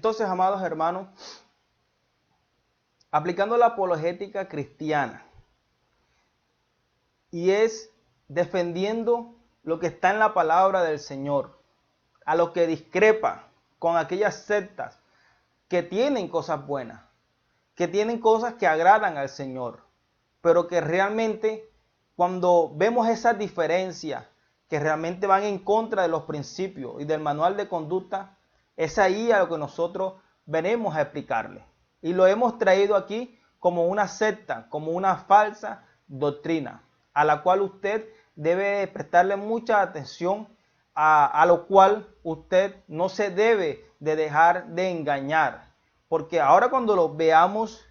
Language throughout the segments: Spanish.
Entonces, amados hermanos, aplicando la apologética cristiana, y es defendiendo lo que está en la palabra del Señor, a lo que discrepa con aquellas sectas que tienen cosas buenas, que tienen cosas que agradan al Señor, pero que realmente cuando vemos esas diferencias que realmente van en contra de los principios y del manual de conducta, es ahí a lo que nosotros venimos a explicarle. Y lo hemos traído aquí como una secta, como una falsa doctrina, a la cual usted debe prestarle mucha atención, a lo cual usted no se debe de dejar de engañar. Porque ahora cuando lo veamos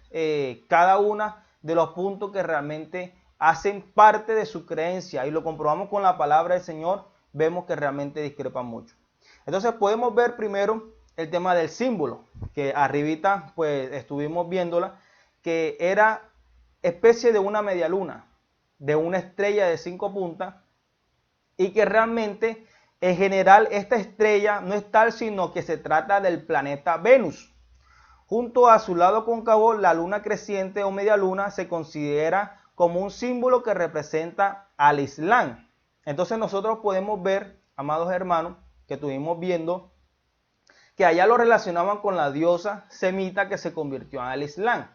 cada una de los puntos que realmente hacen parte de su creencia y lo comprobamos con la palabra del Señor, vemos que realmente discrepan mucho. Entonces podemos ver primero el tema del símbolo, que arribita pues estuvimos viéndola, que era especie de una media luna, de una estrella de 5 puntas, y que realmente en general esta estrella no es tal, sino que se trata del planeta Venus. Junto a su lado cóncavo, la luna creciente o media luna se considera como un símbolo que representa al Islam. Entonces nosotros podemos ver, amados hermanos, que estuvimos viendo, que allá lo relacionaban con la diosa semita que se convirtió al Islam.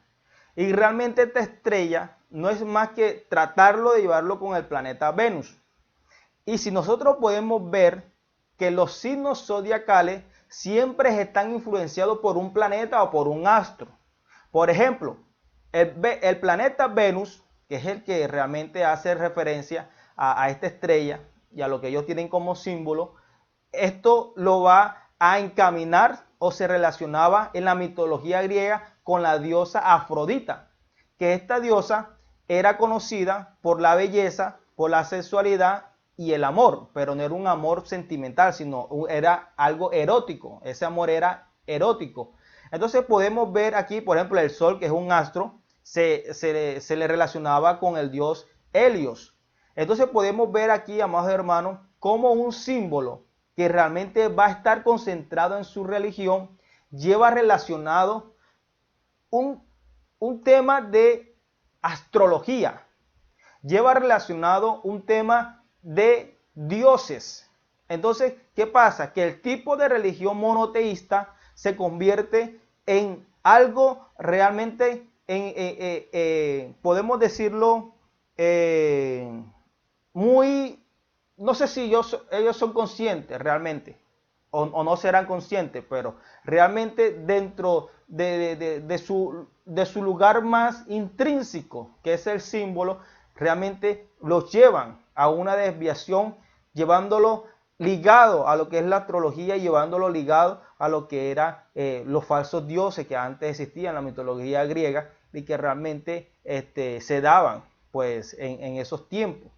Y realmente esta estrella no es más que tratarlo de llevarlo con el planeta Venus. Y si nosotros podemos ver que los signos zodiacales siempre están influenciados por un planeta o por un astro. Por ejemplo, el planeta Venus, que es el que realmente hace referencia a esta estrella y a lo que ellos tienen como símbolo, esto lo va a encaminar o se relacionaba en la mitología griega con la diosa Afrodita, que esta diosa era conocida por la belleza, por la sexualidad y el amor, pero no era un amor sentimental, sino era algo erótico. Ese amor era erótico. Entonces podemos ver aquí, por ejemplo, el sol, que es un astro, se le relacionaba con el dios Helios. Entonces podemos ver aquí, amados hermanos, como un símbolo que realmente va a estar concentrado en su religión, lleva relacionado un tema de astrología, lleva relacionado un tema de dioses. Entonces, ¿qué pasa? Que el tipo de religión monoteísta se convierte en algo realmente, podemos decirlo, muy, no sé si ellos son conscientes realmente, o no serán conscientes, pero realmente dentro de su lugar más intrínseco, que es el símbolo, realmente los llevan a una desviación, llevándolo ligado a lo que es la astrología, llevándolo ligado a lo que eran los falsos dioses que antes existían en la mitología griega y que realmente se daban pues en esos tiempos.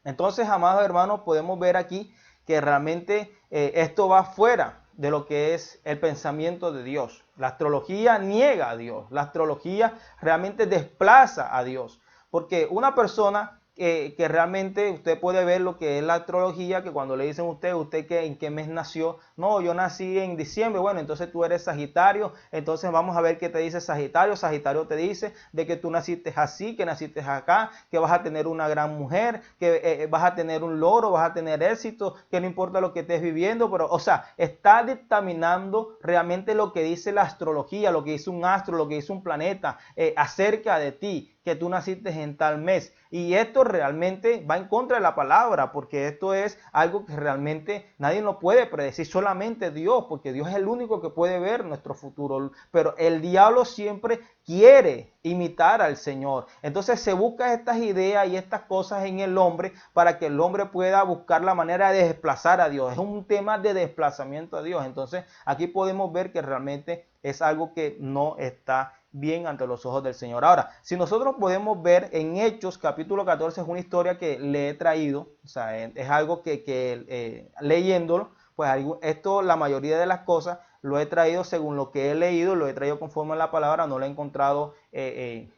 Entonces, amados hermanos, podemos ver aquí que realmente esto va fuera de lo que es el pensamiento de Dios. La astrología niega a Dios. La astrología realmente desplaza a Dios. Porque una persona que realmente usted puede ver lo que es la astrología, que cuando le dicen a usted que en qué mes nació, no, yo nací en diciembre, bueno, entonces tú eres Sagitario, entonces vamos a ver qué te dice Sagitario. Sagitario te dice de que tú naciste así, que naciste acá, que vas a tener una gran mujer, que vas a tener un logro, vas a tener éxito, que no importa lo que estés viviendo, pero, o sea, está dictaminando realmente lo que dice la astrología, lo que dice un astro, lo que dice un planeta acerca de ti, que tú naciste en tal mes. Y esto realmente va en contra de la palabra, porque esto es algo que realmente nadie lo puede predecir, solamente Dios, porque Dios es el único que puede ver nuestro futuro. Pero el diablo siempre quiere imitar al Señor. Entonces se busca estas ideas y estas cosas en el hombre para que el hombre pueda buscar la manera de desplazar a Dios. Es un tema de desplazamiento a Dios. Entonces aquí podemos ver que realmente es algo que no está bien ante los ojos del Señor. Ahora, si nosotros podemos ver en Hechos capítulo 14, es una historia que le he traído, o sea, es algo que leyéndolo, pues esto, la mayoría de las cosas, lo he traído según lo que he leído, lo he traído conforme a la palabra, no lo he encontrado en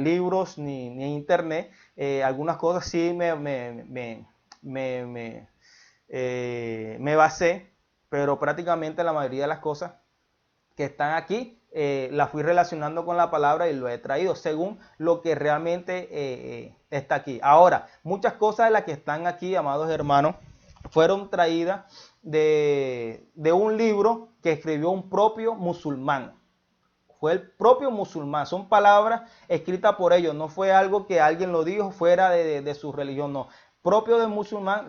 libros ni en internet. Algunas cosas sí me basé, pero prácticamente la mayoría de las cosas que están aquí, la fui relacionando con la palabra y lo he traído según lo que realmente está aquí. Ahora, muchas cosas de las que están aquí, amados hermanos, fueron traídas de un libro que escribió un propio musulmán. Fue el propio musulmán, son palabras escritas por ellos, no fue algo que alguien lo dijo fuera de su religión, no. Propio del musulmán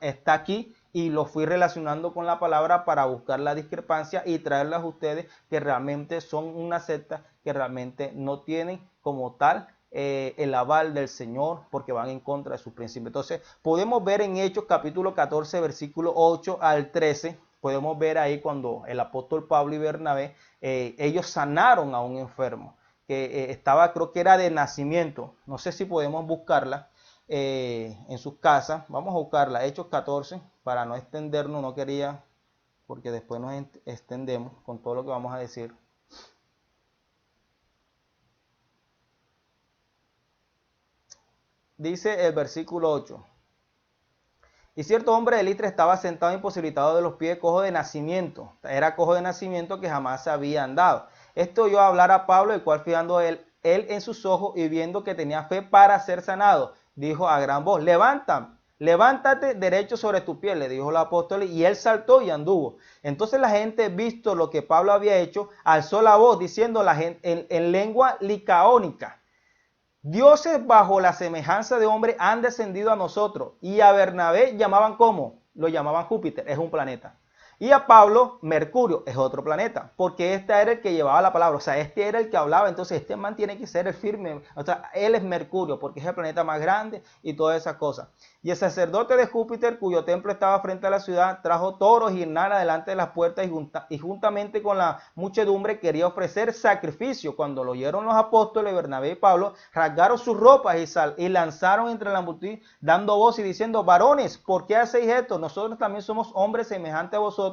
está aquí y lo fui relacionando con la palabra para buscar la discrepancia y traerlas a ustedes que realmente son una secta que realmente no tienen como tal el aval del Señor porque van en contra de sus principios. Entonces podemos ver en Hechos capítulo 14 versículo 8 al 13, podemos ver ahí cuando el apóstol Pablo y Bernabé, ellos sanaron a un enfermo que estaba, creo que era de nacimiento. No sé si podemos buscarla en sus casas. Vamos a buscarla, Hechos 14, para no extendernos, no quería, porque después nos extendemos con todo lo que vamos a decir. Dice el versículo 8. Y cierto hombre de Listra estaba sentado imposibilitado de los pies, cojo de nacimiento. Era cojo de nacimiento que jamás se había andado. Esto oyó hablar a Pablo, el cual fijando él en sus ojos y viendo que tenía fe para ser sanado, dijo a gran voz, levántate derecho sobre tu pie, le dijo el apóstol, y él saltó y anduvo. Entonces la gente, visto lo que Pablo había hecho, alzó la voz diciendo en lengua licaónica, dioses bajo la semejanza de hombre han descendido a nosotros. Y a Bernabé llamaban ¿cómo? Lo llamaban Júpiter, es un planeta. Y a Pablo, Mercurio, es otro planeta, porque este era el que llevaba la palabra, o sea, este era el que hablaba, entonces este man tiene que ser el firme, o sea, él es Mercurio, porque es el planeta más grande y todas esas cosas. Y el sacerdote de Júpiter, cuyo templo estaba frente a la ciudad, trajo toros y nada delante de las puertas y juntamente con la muchedumbre quería ofrecer sacrificio. Cuando lo oyeron los apóstoles, Bernabé y Pablo, rasgaron sus ropas y lanzaron entre la multitud, dando voz y diciendo, varones, ¿por qué hacéis esto? Nosotros también somos hombres semejantes a vosotros,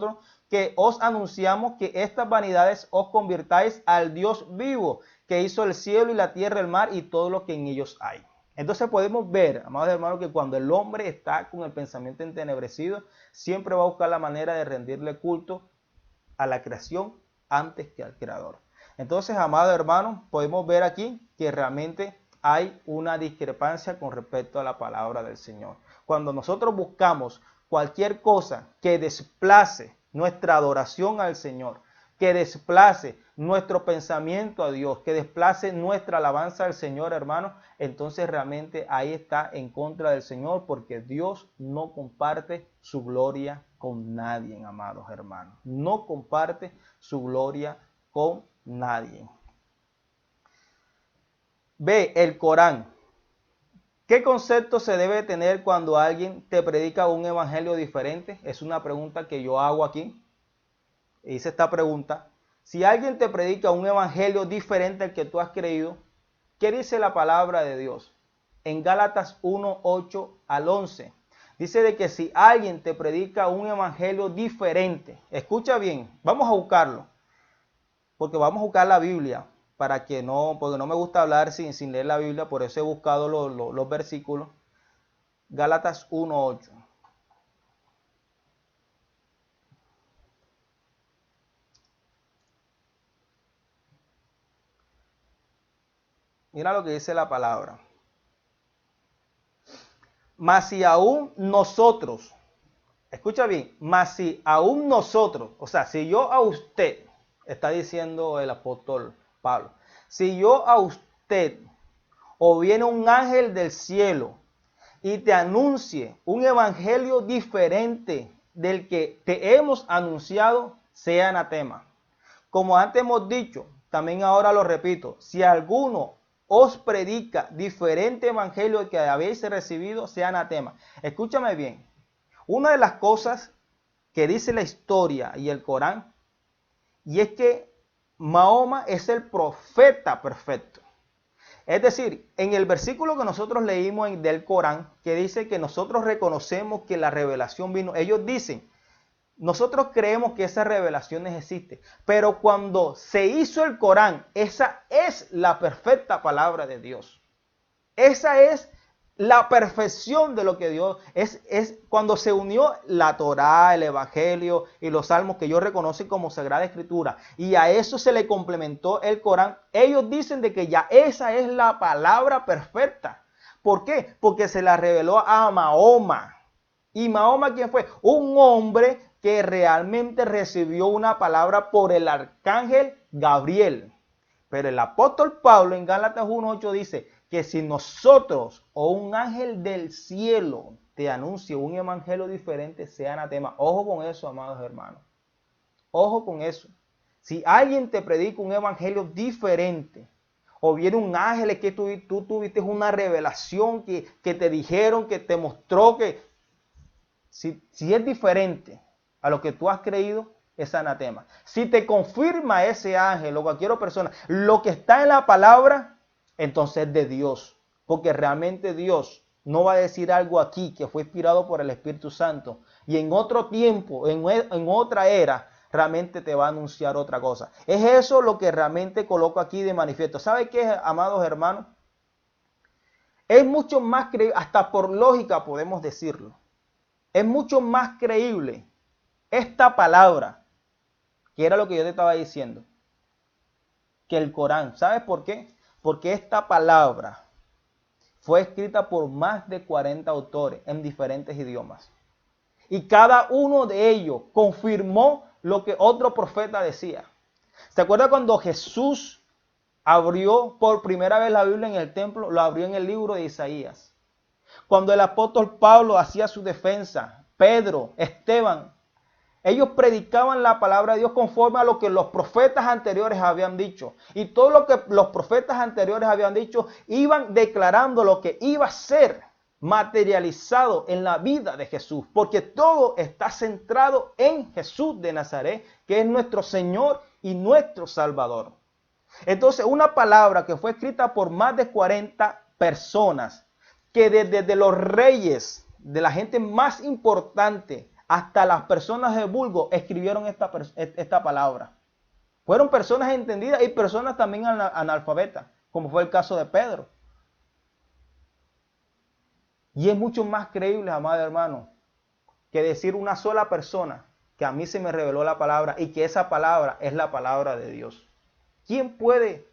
que os anunciamos que estas vanidades os convirtáis al Dios vivo, que hizo el cielo y la tierra, el mar y todo lo que en ellos hay. Entonces podemos ver, amados hermanos, que cuando el hombre está con el pensamiento entenebrecido, siempre va a buscar la manera de rendirle culto a la creación antes que al creador. Entonces, amados hermanos, podemos ver aquí que realmente hay una discrepancia con respecto a la palabra del Señor. Cuando nosotros buscamos cualquier cosa que desplace nuestra adoración al Señor, que desplace nuestro pensamiento a Dios, que desplace nuestra alabanza al Señor, hermanos, entonces realmente ahí está en contra del Señor, porque Dios no comparte su gloria con nadie, amados hermanos. No comparte su gloria con nadie. Ve el Corán. ¿Qué concepto se debe tener cuando alguien te predica un evangelio diferente? Es una pregunta que yo hago aquí. Hice esta pregunta. Si alguien te predica un evangelio diferente al que tú has creído, ¿qué dice la palabra de Dios? En Gálatas 1, 8 al 11. Dice de que si alguien te predica un evangelio diferente, escucha bien, vamos a buscarlo, porque vamos a buscar la Biblia, porque no me gusta hablar sin leer la Biblia, por eso he buscado los versículos. Gálatas 1, 8. Mira lo que dice la palabra. Mas si aún nosotros, escucha bien, mas si aún nosotros, o sea, si yo a usted, está diciendo el apóstol Pablo, si yo a usted o viene un ángel del cielo y te anuncie un evangelio diferente del que te hemos anunciado, sea anatema. Como antes hemos dicho, también ahora lo repito, si alguno os predica diferente evangelio que habéis recibido, sea anatema. Escúchame bien, una de las cosas que dice la historia y el Corán, y es que Mahoma es el profeta perfecto. Es decir, en el versículo que nosotros leímos del Corán, que dice que nosotros reconocemos que la revelación vino, ellos dicen, nosotros creemos que esas revelaciones existen, pero cuando se hizo el Corán, esa es la perfecta palabra de Dios. Esa es la perfección de lo que Dios es cuando se unió la Torá, el Evangelio y los Salmos que ellos reconocen como Sagrada Escritura, y a eso se le complementó el Corán. Ellos dicen de que ya esa es la palabra perfecta. ¿Por qué? Porque se la reveló a Mahoma. ¿Y Mahoma quién fue? Un hombre que realmente recibió una palabra por el arcángel Gabriel. Pero el apóstol Pablo en Gálatas 1:8 dice que si nosotros o un ángel del cielo te anuncia un evangelio diferente, sea anatema. Ojo con eso, amados hermanos. Ojo con eso. Si alguien te predica un evangelio diferente, o viene un ángel que tú tuviste una revelación que te dijeron, que te mostró que si es diferente a lo que tú has creído, es anatema. Si te confirma ese ángel o cualquier persona lo que está en la palabra, entonces es de Dios. Porque realmente Dios no va a decir algo aquí que fue inspirado por el Espíritu Santo y en otro tiempo, en otra era, realmente te va a anunciar otra cosa. Es eso lo que realmente coloco aquí de manifiesto. ¿Sabe qué, amados hermanos? Es mucho más creíble, hasta por lógica podemos decirlo. Es mucho más creíble esta palabra, que era lo que yo te estaba diciendo, que el Corán. ¿Sabes por qué? Porque esta palabra fue escrita por más de 40 autores en diferentes idiomas. Y cada uno de ellos confirmó lo que otro profeta decía. ¿Se acuerda cuando Jesús abrió por primera vez la Biblia en el templo? Lo abrió en el libro de Isaías. Cuando el apóstol Pablo hacía su defensa, Pedro, Esteban, ellos predicaban la palabra de Dios conforme a lo que los profetas anteriores habían dicho. Y todo lo que los profetas anteriores habían dicho, iban declarando lo que iba a ser materializado en la vida de Jesús. Porque todo está centrado en Jesús de Nazaret, que es nuestro Señor y nuestro Salvador. Entonces, una palabra que fue escrita por más de 40 personas, que desde los reyes, de la gente más importante, hasta las personas de vulgo escribieron esta palabra. Fueron personas entendidas y personas también analfabetas, como fue el caso de Pedro. Y es mucho más creíble, amado hermano, que decir una sola persona que a mí se me reveló la palabra y que esa palabra es la palabra de Dios. ¿Quién puede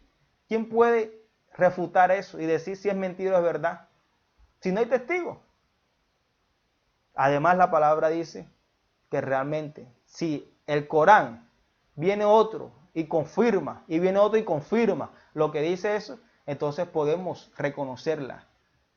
refutar eso y decir si es mentira o es verdad? Si no hay testigos. Además, la palabra dice que realmente, si el Corán viene otro y confirma, y viene otro y confirma lo que dice eso, entonces podemos reconocerla.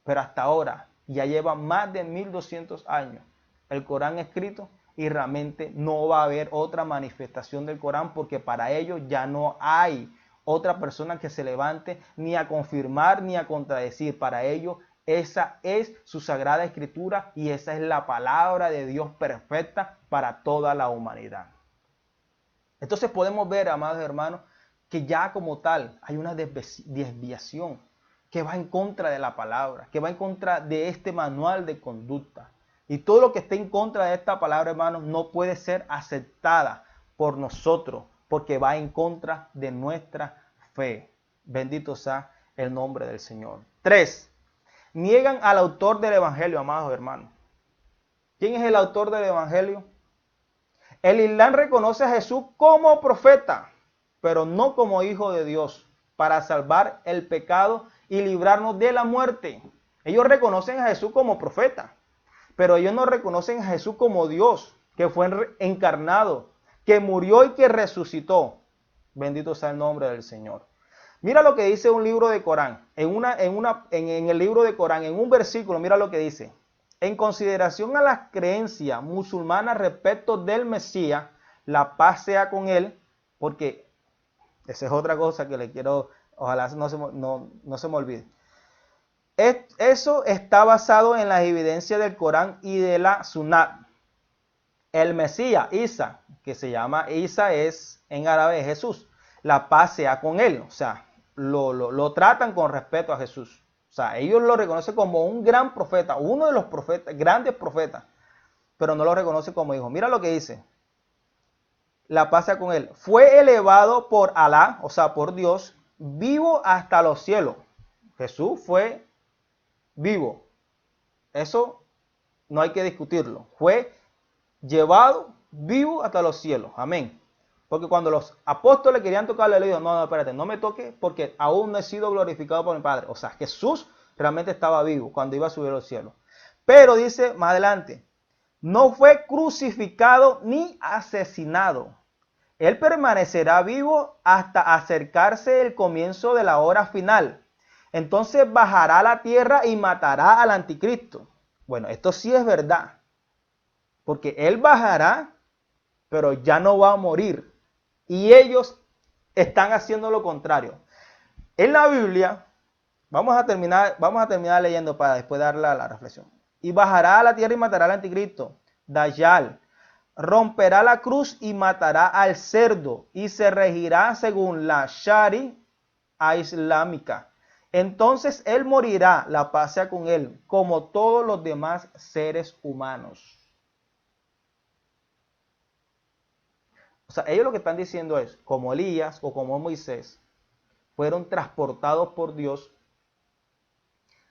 Pero hasta ahora ya lleva más de 1200 años el Corán escrito y realmente no va a haber otra manifestación del Corán, porque para ellos ya no hay otra persona que se levante ni a confirmar ni a contradecir. Para ellos esa es su sagrada escritura y esa es la palabra de Dios perfecta para toda la humanidad. Entonces podemos ver, amados hermanos, que ya como tal hay una desviación que va en contra de la palabra, que va en contra de este manual de conducta. Y todo lo que esté en contra de esta palabra, hermanos, no puede ser aceptada por nosotros, porque va en contra de nuestra fe. Bendito sea el nombre del Señor. 3. Niegan al autor del Evangelio, amados hermanos. ¿Quién es el autor del Evangelio? El Islam reconoce a Jesús como profeta, pero no como hijo de Dios, para salvar el pecado y librarnos de la muerte. Ellos reconocen a Jesús como profeta, pero ellos no reconocen a Jesús como Dios, que fue encarnado, que murió y que resucitó. Bendito sea el nombre del Señor. Mira lo que dice un libro de Corán. En el libro de Corán, en un versículo, mira lo que dice. En consideración a las creencias musulmanas respecto del Mesías, la paz sea con él, porque esa es otra cosa que le quiero, ojalá no se me olvide. Eso está basado en las evidencias del Corán y de la Sunat. El Mesías, Isa, que se llama Isa, es en árabe Jesús. La paz sea con él, o sea, lo tratan con respeto a Jesús. O sea, ellos lo reconocen como un gran profeta, uno de los profetas, grandes profetas, pero no lo reconocen como hijo. Mira lo que dice. La paz sea con él. Fue elevado por Alá, o sea, por Dios, vivo hasta los cielos. Jesús fue vivo. Eso no hay que discutirlo. Fue llevado vivo hasta los cielos. Amén. Porque cuando los apóstoles querían tocarle, le dijo, no, espérate, no me toque porque aún no he sido glorificado por mi Padre. O sea, Jesús realmente estaba vivo cuando iba a subir a los cielos. Pero dice más adelante, no fue crucificado ni asesinado. Él permanecerá vivo hasta acercarse el comienzo de la hora final. Entonces bajará a la tierra y matará al anticristo. Bueno, esto sí es verdad. Porque él bajará, pero ya no va a morir. Y ellos están haciendo lo contrario. En la Biblia, vamos a terminar leyendo para después darle la reflexión. Y bajará a la tierra y matará al anticristo, Dayal. Romperá la cruz y matará al cerdo y se regirá según la Sharia islámica. Entonces él morirá, la paz sea con él, como todos los demás seres humanos. O sea, ellos lo que están diciendo es, como Elías o como Moisés, fueron transportados por Dios.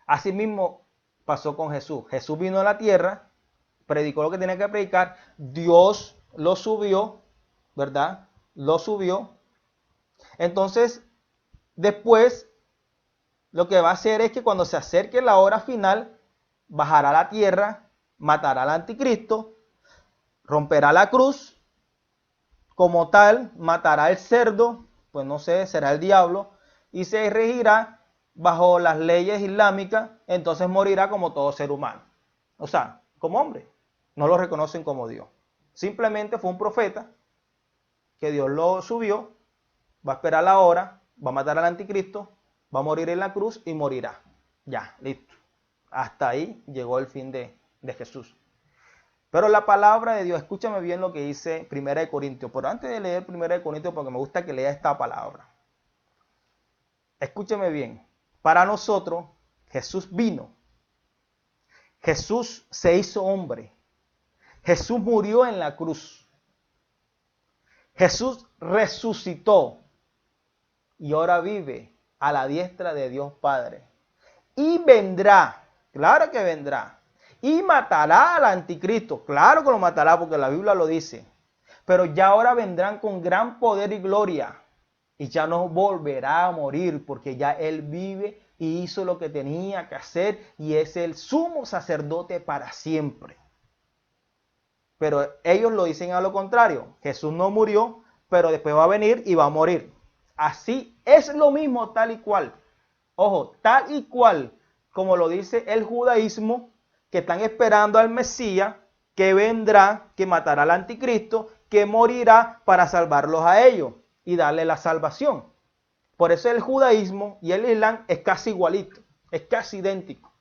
Asimismo pasó con Jesús. Jesús vino a la tierra, predicó lo que tenía que predicar, Dios lo subió, ¿verdad? Lo subió. Entonces, después, lo que va a hacer es que cuando se acerque la hora final, bajará a la tierra, matará al anticristo, romperá la cruz, como tal, matará al cerdo, pues no sé, será el diablo, y se regirá bajo las leyes islámicas, entonces morirá como todo ser humano. O sea, como hombre. No lo reconocen como Dios. Simplemente fue un profeta que Dios lo subió, va a esperar la hora, va a matar al anticristo, va a morir en la cruz y morirá. Ya, listo. Hasta ahí llegó el fin de Jesús. Pero la palabra de Dios, escúchame bien lo que dice 1 Corintios. Pero antes de leer 1 Corintios, porque me gusta que lea esta palabra. Escúchame bien. Para nosotros, Jesús vino. Jesús se hizo hombre. Jesús murió en la cruz. Jesús resucitó y ahora vive a la diestra de Dios Padre. Y vendrá, claro que vendrá, y matará al anticristo. Claro que lo matará porque la Biblia lo dice. Pero ya ahora vendrán con gran poder y gloria. Y ya no volverá a morir porque ya Él vive y hizo lo que tenía que hacer y es el sumo sacerdote para siempre. Pero ellos lo dicen a lo contrario. Jesús no murió, pero después va a venir y va a morir. Así es lo mismo tal y cual. Ojo, tal y cual como lo dice el judaísmo, que están esperando al Mesías, que vendrá, que matará al anticristo, que morirá para salvarlos a ellos y darle la salvación. Por eso el judaísmo y el islam es casi igualito, es casi idéntico.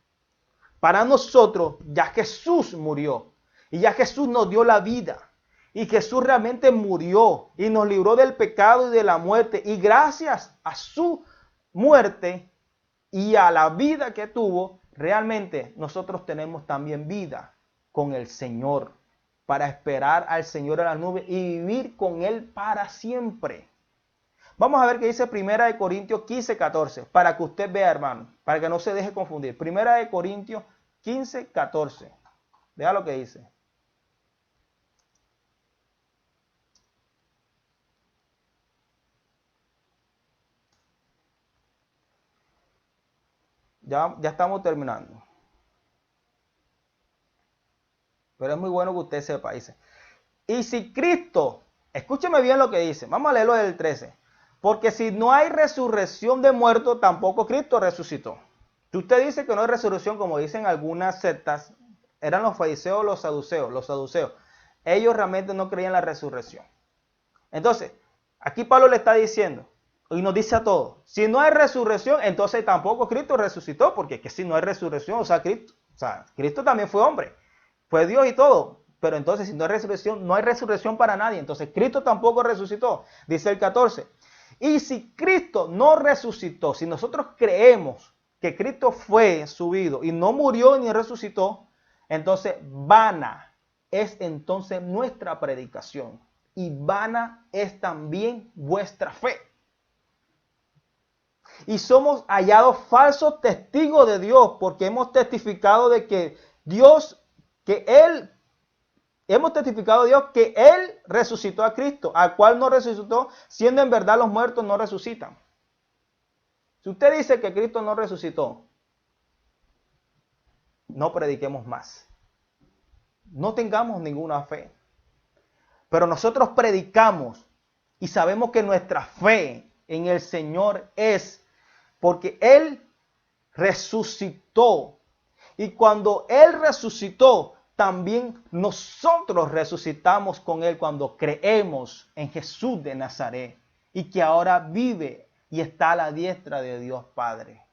Para nosotros ya Jesús murió y ya Jesús nos dio la vida. Y Jesús realmente murió y nos libró del pecado y de la muerte. Y gracias a su muerte y a la vida que tuvo, realmente nosotros tenemos también vida con el Señor. Para esperar al Señor en las nubes y vivir con Él para siempre. Vamos a ver qué dice 1 Corintios 15, 14. Para que usted vea, hermano. Para que no se deje confundir. 1 Corintios 15, 14. Vea lo que dice. Ya estamos terminando. Pero es muy bueno que usted sepa, dice. Y si Cristo, escúcheme bien lo que dice. Vamos a leerlo del 13. Porque si no hay resurrección de muertos, tampoco Cristo resucitó. Si usted dice que no hay resurrección, como dicen algunas sectas, eran los fariseos o los saduceos. Ellos realmente no creían en la resurrección. Entonces, aquí Pablo le está diciendo, y nos dice a todos, si no hay resurrección, entonces tampoco Cristo resucitó, porque es que si no hay resurrección, Cristo también fue hombre, fue Dios y todo, pero entonces si no hay resurrección para nadie, entonces Cristo tampoco resucitó, dice el 14. Y si Cristo no resucitó, si nosotros creemos que Cristo fue subido y no murió ni resucitó, entonces vana es entonces nuestra predicación y vana es también vuestra fe. Y somos hallados falsos testigos de Dios porque hemos testificado de que hemos testificado a Dios que Él resucitó a Cristo, al cual no resucitó, siendo en verdad los muertos no resucitan. Si usted dice que Cristo no resucitó, no prediquemos más. No tengamos ninguna fe. Pero nosotros predicamos y sabemos que nuestra fe en el Señor es porque Él resucitó. Y cuando Él resucitó, también nosotros resucitamos con Él cuando creemos en Jesús de Nazaret y que ahora vive y está a la diestra de Dios Padre.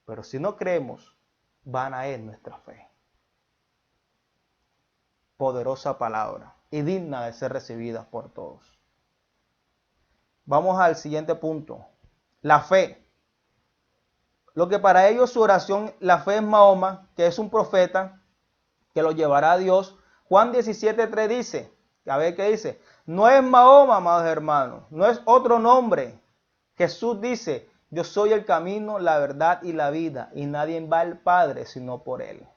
Pero si no creemos, vana es nuestra fe. Poderosa palabra y digna de ser recibida por todos. Vamos al siguiente punto. La fe. Lo que para ellos su oración, la fe es Mahoma, que es un profeta que lo llevará a Dios. Juan 17:3 dice, a ver qué dice, no es Mahoma, amados hermanos, no es otro nombre. Jesús dice, yo soy el camino, la verdad y la vida, y nadie va al Padre sino por Él.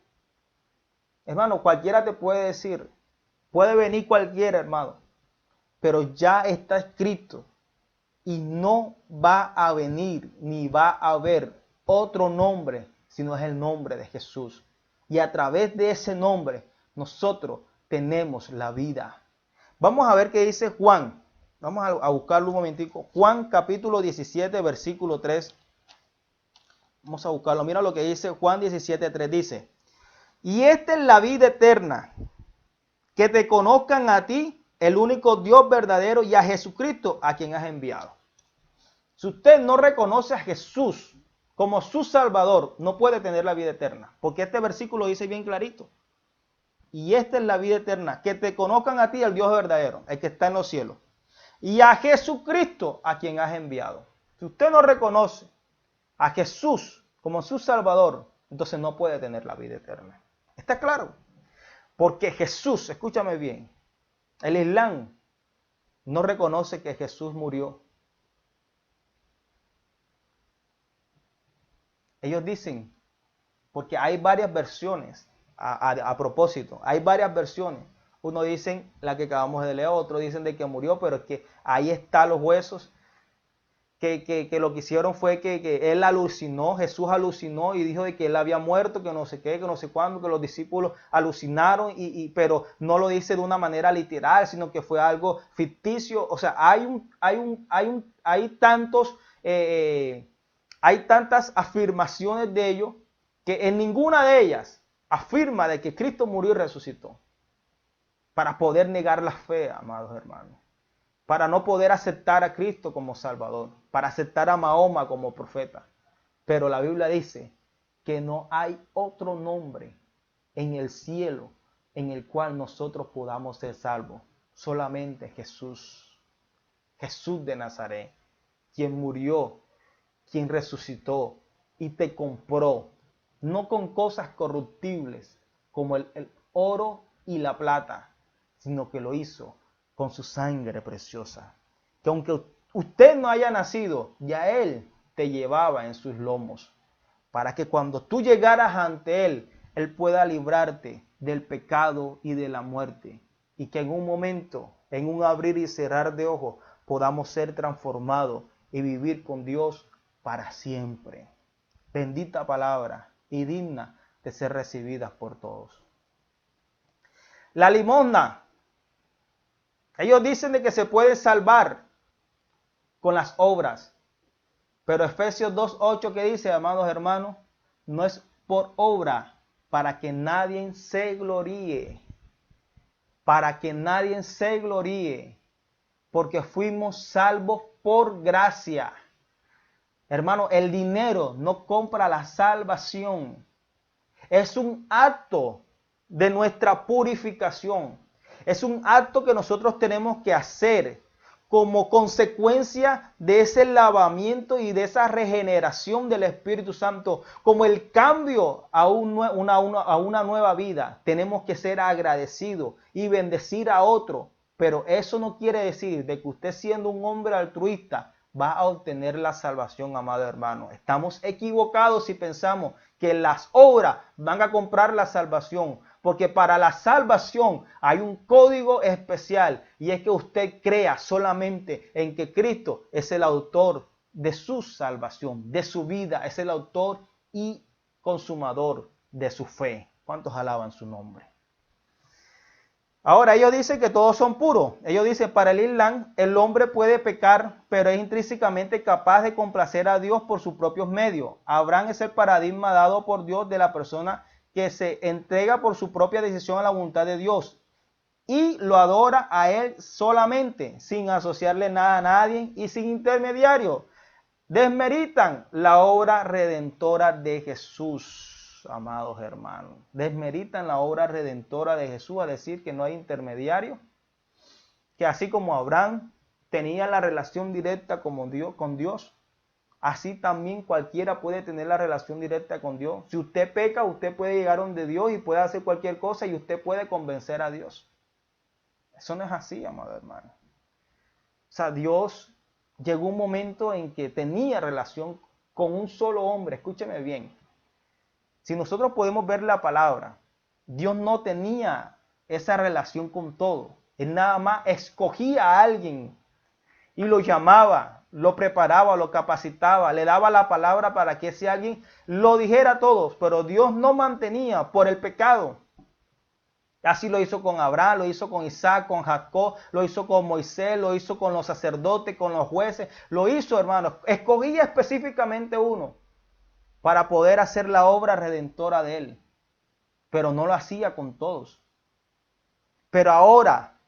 Hermano, cualquiera te puede decir, puede venir cualquiera, hermano, pero ya está escrito y no va a venir ni va a haber otro nombre, sino es el nombre de Jesús. Y a través de ese nombre, nosotros tenemos la vida. Vamos a ver qué dice Juan. Vamos a buscarlo un momentico. Juan capítulo 17, versículo 3. Vamos a buscarlo. Mira lo que dice Juan 17:3. Dice, y esta es la vida eterna, que te conozcan a ti, el único Dios verdadero, y a Jesucristo, a quien has enviado. Si usted no reconoce a Jesús como su Salvador, no puede tener la vida eterna. Porque este versículo dice bien clarito. Y esta es la vida eterna, que te conozcan a ti, el Dios verdadero, el que está en los cielos, y a Jesucristo, a quien has enviado. Si usted no reconoce a Jesús como su Salvador, entonces no puede tener la vida eterna. ¿Está claro? Porque Jesús, escúchame bien, el Islam no reconoce que Jesús murió. Ellos dicen, porque hay varias versiones, a propósito, hay varias versiones. Uno dicen la que acabamos de leer, otros dicen de que murió, pero es que ahí están los huesos, que lo que hicieron fue que él alucinó, Jesús alucinó y dijo de que él había muerto, que no sé qué, que no sé cuándo, que los discípulos alucinaron, pero no lo dice de una manera literal, sino que fue algo ficticio. O sea, hay tantas afirmaciones de ellos que en ninguna de ellas afirma de que Cristo murió y resucitó. Para poder negar la fe, amados hermanos. Para no poder aceptar a Cristo como Salvador. Para aceptar a Mahoma como profeta. Pero la Biblia dice que no hay otro nombre en el cielo en el cual nosotros podamos ser salvos. Solamente Jesús. Jesús de Nazaret. Quien murió, quien resucitó y te compró. No con cosas corruptibles como el oro y la plata, sino que lo hizo con su sangre preciosa. Que aunque usted no haya nacido, ya Él te llevaba en sus lomos, para que cuando tú llegaras ante Él, Él pueda librarte del pecado y de la muerte, y que en un momento, en un abrir y cerrar de ojos, podamos ser transformados y vivir con Dios para siempre. Bendita palabra y digna de ser recibida por todos. La limosna. Ellos dicen de que se puede salvar con las obras. Pero Efesios 2:8 que dice, amados hermanos, no es por obra para que nadie se gloríe. Para que nadie se gloríe. Porque fuimos salvos por gracia. Hermano, el dinero no compra la salvación. Es un acto de nuestra purificación. Es un acto que nosotros tenemos que hacer como consecuencia de ese lavamiento y de esa regeneración del Espíritu Santo, como el cambio a una nueva vida. Tenemos que ser agradecidos y bendecir a otro, pero eso no quiere decir de que usted, siendo un hombre altruista, va a obtener la salvación, amado hermano. Estamos equivocados si pensamos que las obras van a comprar la salvación, porque para la salvación hay un código especial, y es que usted crea solamente en que Cristo es el autor de su salvación, de su vida, es el autor y consumador de su fe. ¿Cuántos alaban su nombre? Ahora ellos dicen que todos son puros. Ellos dicen, para el Islam, el hombre puede pecar, pero es intrínsecamente capaz de complacer a Dios por sus propios medios. Abraham es el paradigma dado por Dios de la persona que se entrega por su propia decisión a la voluntad de Dios y lo adora a Él solamente, sin asociarle nada a nadie y sin intermediario. Desmeritan la obra redentora de Jesús, amados hermanos. Desmeritan la obra redentora de Jesús a decir que no hay intermediario, que así como Abraham tenía la relación directa con Dios, así también cualquiera puede tener la relación directa con Dios. Si usted peca, usted puede llegar donde Dios y puede hacer cualquier cosa y usted puede convencer a Dios. Eso no es así, amado hermano. O sea, Dios llegó un momento en que tenía relación con un solo hombre. Escúcheme bien. Si nosotros podemos ver la palabra, Dios no tenía esa relación con todo. Él nada más escogía a alguien y lo llamaba, lo preparaba, lo capacitaba, le daba la palabra para que ese alguien lo dijera a todos. Pero Dios no mantenía por el pecado. Así lo hizo con Abraham, lo hizo con Isaac, con Jacob, lo hizo con Moisés, lo hizo con los sacerdotes, con los jueces. Lo hizo, hermanos. Escogía específicamente uno para poder hacer la obra redentora de él. Pero no lo hacía con todos. Pero ahora,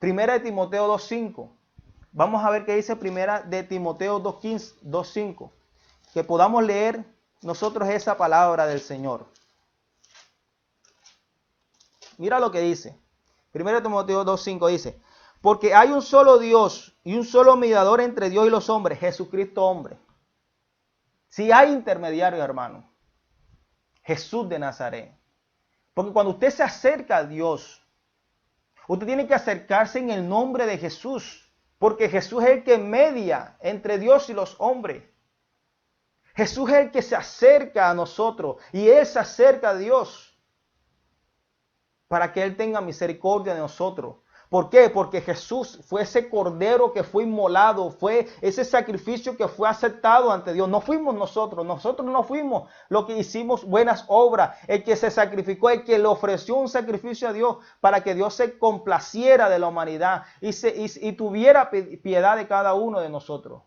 1 Timoteo 2.5. Vamos a ver qué dice 1 Timoteo 2.15, 2.5. Que podamos leer nosotros esa palabra del Señor. Mira lo que dice. 1 Timoteo 2.5 dice, porque hay un solo Dios y un solo mediador entre Dios y los hombres, Jesucristo hombre. Si hay intermediario, hermano, Jesús de Nazaret. Porque cuando usted se acerca a Dios, usted tiene que acercarse en el nombre de Jesús, porque Jesús es el que media entre Dios y los hombres. Jesús es el que se acerca a nosotros y Él se acerca a Dios para que Él tenga misericordia de nosotros. ¿Por qué? Porque Jesús fue ese cordero que fue inmolado, fue ese sacrificio que fue aceptado ante Dios. No fuimos nosotros no fuimos los que hicimos buenas obras, el que se sacrificó, el que le ofreció un sacrificio a Dios para que Dios se complaciera de la humanidad y tuviera piedad de cada uno de nosotros.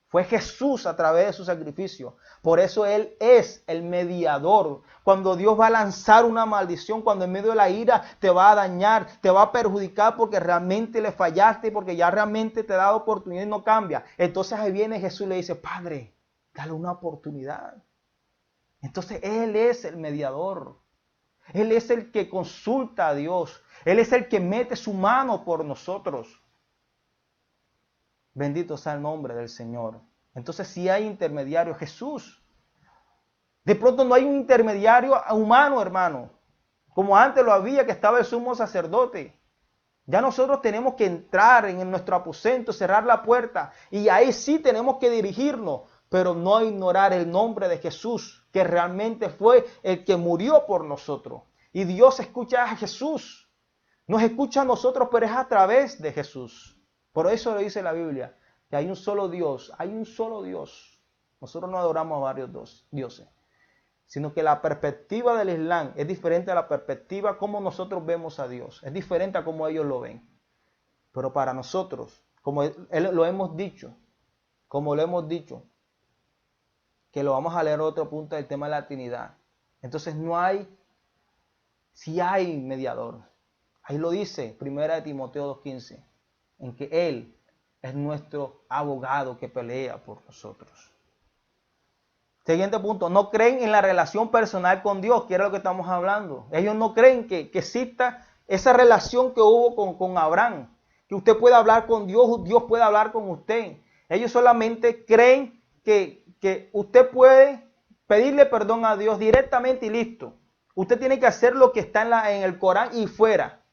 Fue Jesús a través de su sacrificio. Por eso Él es el mediador. Cuando Dios va a lanzar una maldición, cuando en medio de la ira te va a dañar, te va a perjudicar porque realmente le fallaste, porque ya realmente te ha dado oportunidad y no cambia. Entonces ahí viene Jesús y le dice, Padre, dale una oportunidad. Entonces Él es el mediador. Él es el que consulta a Dios. Él es el que mete su mano por nosotros. Bendito sea el nombre del Señor. Entonces si hay intermediario, Jesús. De pronto no hay un intermediario humano, hermano. Como antes lo había, que estaba el sumo sacerdote. Ya nosotros tenemos que entrar en nuestro aposento, cerrar la puerta. Y ahí sí tenemos que dirigirnos. Pero no ignorar el nombre de Jesús, que realmente fue el que murió por nosotros. Y Dios escucha a Jesús. Nos escucha a nosotros, pero es a través de Jesús. Por eso lo dice la Biblia, que hay un solo Dios, hay un solo Dios. Nosotros no adoramos a varios dioses, sino que la perspectiva del Islam es diferente a la perspectiva como nosotros vemos a Dios. Es diferente a como ellos lo ven. Pero para nosotros, como lo hemos dicho, que lo vamos a leer otro punto del tema de la Trinidad. Entonces si hay mediador. Ahí lo dice 1 Timoteo 2.15. En que Él es nuestro abogado que pelea por nosotros. Siguiente punto, no creen en la relación personal con Dios, que era lo que estamos hablando. Ellos no creen que exista esa relación que hubo con Abraham, que usted pueda hablar con Dios, Dios puede hablar con usted. Ellos solamente creen que usted puede pedirle perdón a Dios directamente y listo. Usted tiene que hacer lo que está en el Corán y fuera.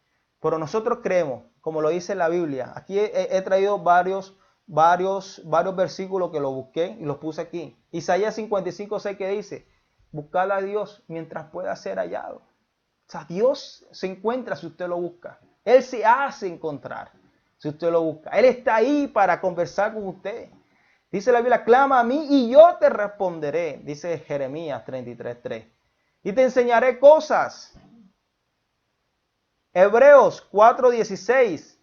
Pero nosotros creemos, como lo dice la Biblia. Aquí he traído varios varios versículos que lo busqué y los puse aquí. Isaías 55:6 que dice, buscad a Dios mientras pueda ser hallado. O sea, Dios se encuentra si usted lo busca. Él se hace encontrar si usted lo busca. Él está ahí para conversar con usted. Dice la Biblia, clama a mí y yo te responderé. Dice Jeremías 33:3. Y te enseñaré cosas. Hebreos 4:16.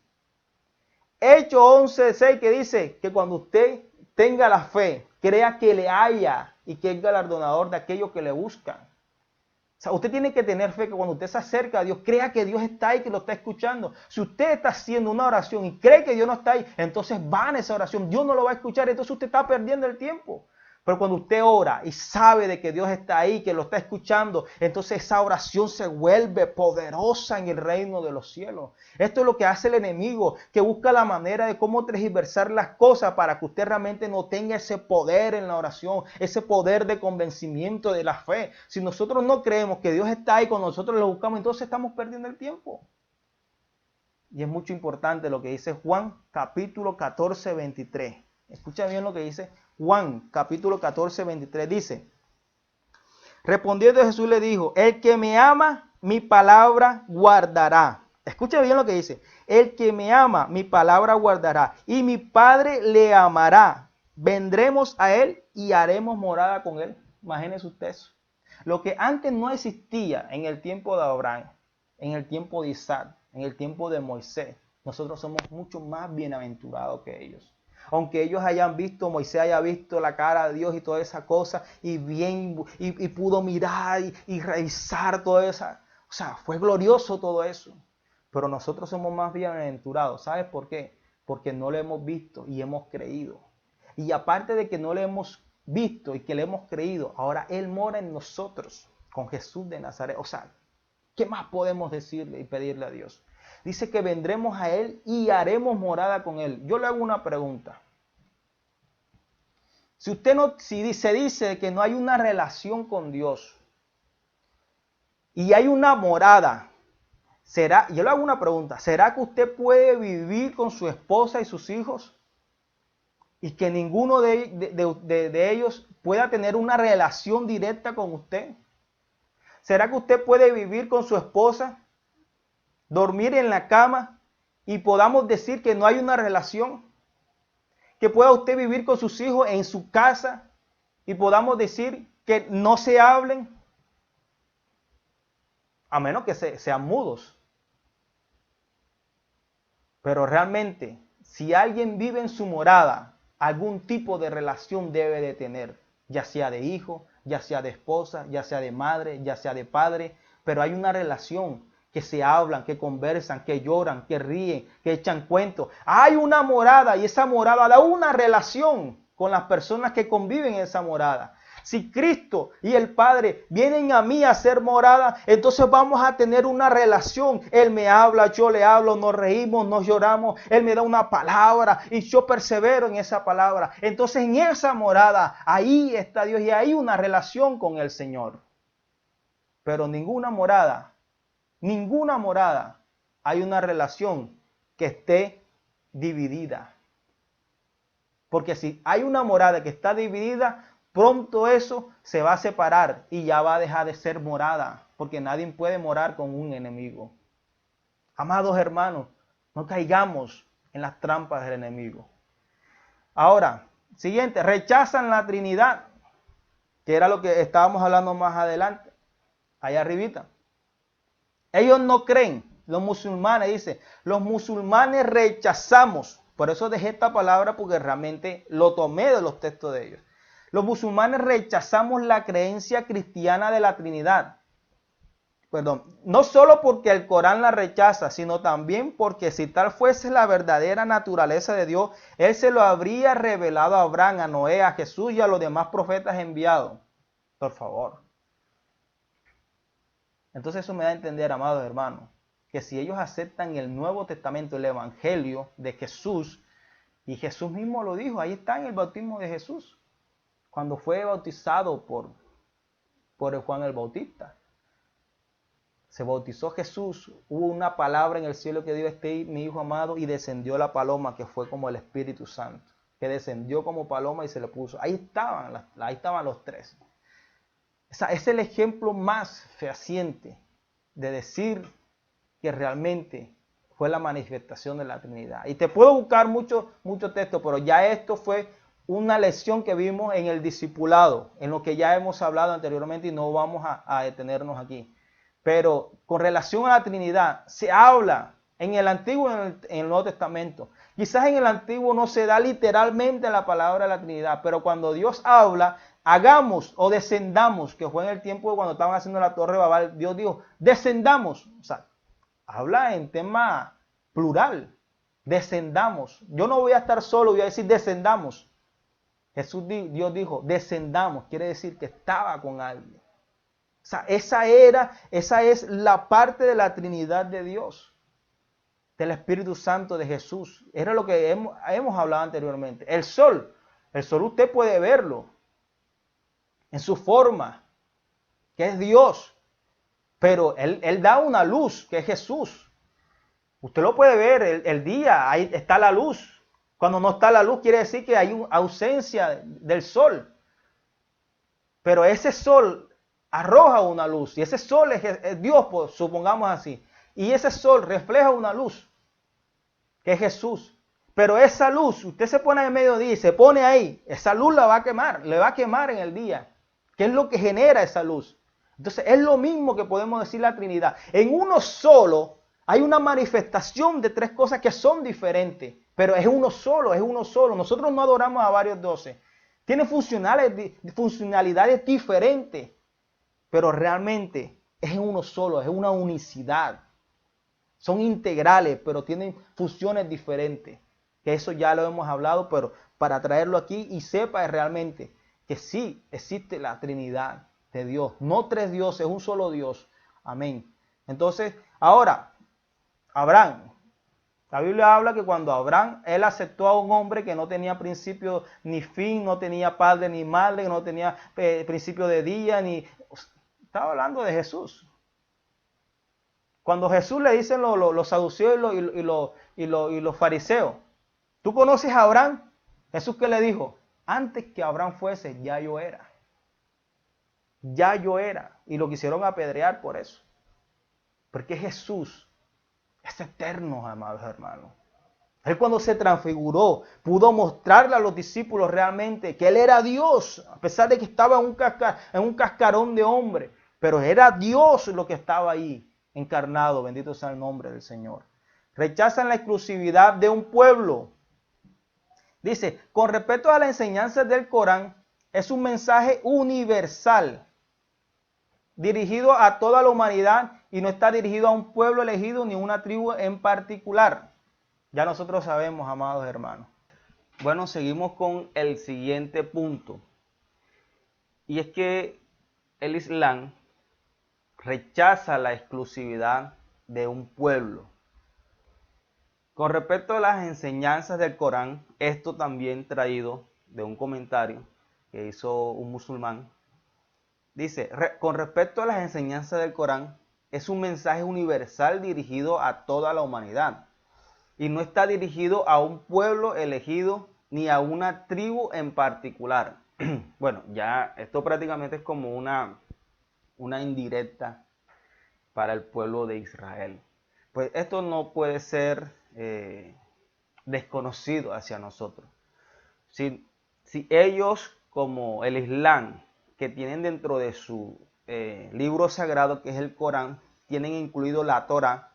Hechos 11:6 que dice que cuando usted tenga la fe, crea que le haya y que es galardonador de aquello que le buscan. O sea, usted tiene que tener fe que cuando usted se acerca a Dios, crea que Dios está ahí, que lo está escuchando. Si usted está haciendo una oración y cree que Dios no está ahí, entonces va en esa oración. Dios no lo va a escuchar, entonces usted está perdiendo el tiempo. Pero cuando usted ora y sabe de que Dios está ahí, que lo está escuchando, entonces esa oración se vuelve poderosa en el reino de los cielos. Esto es lo que hace el enemigo, que busca la manera de cómo tergiversar las cosas para que usted realmente no tenga ese poder en la oración, ese poder de convencimiento de la fe. Si nosotros no creemos que Dios está ahí cuando nosotros lo buscamos, entonces estamos perdiendo el tiempo. Y es mucho importante lo que dice Juan capítulo 14:23. Escucha bien lo que dice Juan capítulo 14:23. Dice, respondiendo Jesús le dijo, el que me ama, mi palabra guardará. Escucha bien lo que dice. El que me ama, mi palabra guardará. Y mi Padre le amará. Vendremos a él y haremos morada con él. Imagínese usted eso. Lo que antes no existía en el tiempo de Abraham, en el tiempo de Isaac, en el tiempo de Moisés, nosotros somos mucho más bienaventurados que ellos. Aunque ellos hayan visto, Moisés haya visto la cara de Dios y toda esa cosa, y pudo mirar y revisar toda esa, o sea, fue glorioso todo eso. Pero nosotros somos más bienaventurados. ¿Sabes por qué? Porque no lo hemos visto y hemos creído. Y aparte de que no le hemos visto y que le hemos creído, ahora Él mora en nosotros con Jesús de Nazaret. O sea, ¿qué más podemos decirle y pedirle a Dios? Dice que vendremos a Él y haremos morada con Él. Yo le hago una pregunta. Si se dice que no hay una relación con Dios y hay una morada, yo le hago una pregunta. ¿Será que usted puede vivir con su esposa y sus hijos y que ninguno de ellos pueda tener una relación directa con usted? ¿Será que usted puede vivir con su esposa, dormir en la cama y podamos decir que no hay una relación? ¿Que pueda usted vivir con sus hijos en su casa y podamos decir que no se hablen? A menos que sean mudos. Pero realmente, si alguien vive en su morada, algún tipo de relación debe de tener, ya sea de hijo, ya sea de esposa, ya sea de madre, ya sea de padre, pero hay una relación que se hablan, que conversan, que lloran, que ríen, que echan cuentos. Hay una morada y esa morada da una relación con las personas que conviven en esa morada. Si Cristo y el Padre vienen a mí a hacer morada, entonces vamos a tener una relación. Él me habla, yo le hablo, nos reímos, nos lloramos. Él me da una palabra y yo persevero en esa palabra. Entonces en esa morada, ahí está Dios y hay una relación con el Señor. Pero ninguna morada, hay una relación que esté dividida. Porque si hay una morada que está dividida, pronto eso se va a separar y ya va a dejar de ser morada, porque nadie puede morar con un enemigo. Amados hermanos, no caigamos en las trampas del enemigo. Ahora, siguiente, rechazan la Trinidad, que era lo que estábamos hablando más adelante, allá arribita. Ellos no creen, los musulmanes, dice, los musulmanes rechazamos. Por eso dejé esta palabra porque realmente lo tomé de los textos de ellos. Los musulmanes rechazamos la creencia cristiana de la Trinidad. Perdón, no solo porque el Corán la rechaza, sino también porque si tal fuese la verdadera naturaleza de Dios, Él se lo habría revelado a Abraham, a Noé, a Jesús y a los demás profetas enviados. Por favor. Entonces eso me da a entender, amados hermanos, que si ellos aceptan el Nuevo Testamento, el Evangelio de Jesús, y Jesús mismo lo dijo, ahí está en el bautismo de Jesús, cuando fue bautizado por el Juan el Bautista. Se bautizó Jesús, hubo una palabra en el cielo que dio: este mi Hijo amado, y descendió la paloma que fue como el Espíritu Santo. que descendió como paloma y se le puso. Ahí estaban los tres. Es el ejemplo más fehaciente de decir que realmente fue la manifestación de la Trinidad. Y te puedo buscar mucho texto, pero ya esto fue una lección que vimos en el discipulado, en lo que ya hemos hablado anteriormente y no vamos a detenernos aquí. Pero con relación a la Trinidad, se habla en el Antiguo y en el Nuevo Testamento. Quizás en el Antiguo no se da literalmente la palabra de la Trinidad, pero cuando Dios habla, hagamos o descendamos, que fue en el tiempo de cuando estaban haciendo la Torre de Babel, Dios dijo, descendamos. O sea, habla en tema plural, descendamos. Yo no voy a estar solo, voy a decir descendamos. Dios dijo, descendamos, quiere decir que estaba con alguien. O sea, esa es la parte de la Trinidad de Dios, del Espíritu Santo de Jesús. Era lo que hemos hablado anteriormente. El sol usted puede verlo en su forma, que es Dios, pero Él da una luz, que es Jesús. Usted lo puede ver, el día, ahí está la luz. Cuando no está la luz quiere decir que hay una ausencia del sol. Pero ese sol arroja una luz y ese sol es Dios, pues, supongamos así. Y ese sol refleja una luz, que es Jesús. Pero esa luz, usted se pone en mediodía y se pone ahí, esa luz la va a quemar, le va a quemar en el día. ¿Qué es lo que genera esa luz? Entonces es lo mismo que podemos decir la Trinidad. En uno solo hay una manifestación de tres cosas que son diferentes, pero es uno solo, es uno solo. Nosotros no adoramos a varios dioses. Tiene funcionalidades diferentes, pero realmente es uno solo, es una unicidad. Son integrales, pero tienen funciones diferentes. Que eso ya lo hemos hablado, pero para traerlo aquí y sepa realmente que sí existe la Trinidad de Dios. No tres dioses, un solo Dios. Amén. Entonces, ahora, Abraham. La Biblia habla que cuando Abraham, él aceptó a un hombre que no tenía principio ni fin, no tenía padre ni madre, no tenía principio de día, ni... Estaba hablando de Jesús. Cuando Jesús le dicen los saduceos y los fariseos, ¿tú conoces a Abraham? Jesús, ¿qué le dijo? Antes que Abraham fuese, ya yo era. Ya yo era. Y lo quisieron apedrear por eso. Porque Jesús es eterno, amados hermanos. Él cuando se transfiguró, pudo mostrarle a los discípulos realmente que Él era Dios, a pesar de que estaba en un cascarón de hombre. Pero era Dios lo que estaba ahí, encarnado. Bendito sea el nombre del Señor. Rechazan la exclusividad de un pueblo. Dice, con respecto a las enseñanzas del Corán, es un mensaje universal, dirigido a toda la humanidad y no está dirigido a un pueblo elegido ni a una tribu en particular. Ya nosotros sabemos, amados hermanos. Bueno, seguimos con el siguiente punto. Y es que el Islam rechaza la exclusividad de un pueblo. Con respecto a las enseñanzas del Corán, esto también traído de un comentario que hizo un musulmán, dice, con respecto a las enseñanzas del Corán, es un mensaje universal dirigido a toda la humanidad y no está dirigido a un pueblo elegido ni a una tribu en particular. Bueno, ya esto prácticamente es como una indirecta para el pueblo de Israel. Pues esto no puede ser desconocido hacia nosotros. Si ellos, como el Islam, que tienen dentro de su libro sagrado, que es el Corán, tienen incluido la Torá,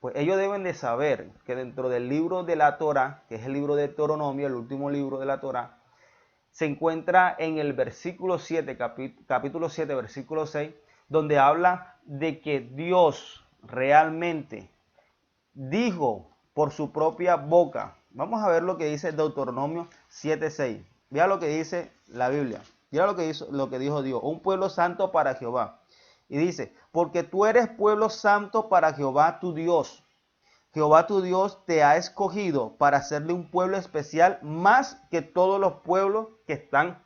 pues ellos deben de saber que dentro del libro de la Torá, que es el libro de Deuteronomio, el último libro de la Torá, se encuentra en el versículo 7, capítulo 7, versículo 6, donde habla de que Dios realmente dijo por su propia boca. Vamos a ver lo que dice Deuteronomio 7:6. Vea lo que dice la Biblia. Mira lo que dijo Dios. Un pueblo santo para Jehová. Y dice, porque tú eres pueblo santo para Jehová tu Dios. Jehová tu Dios te ha escogido para hacerle un pueblo especial más que todos los pueblos que están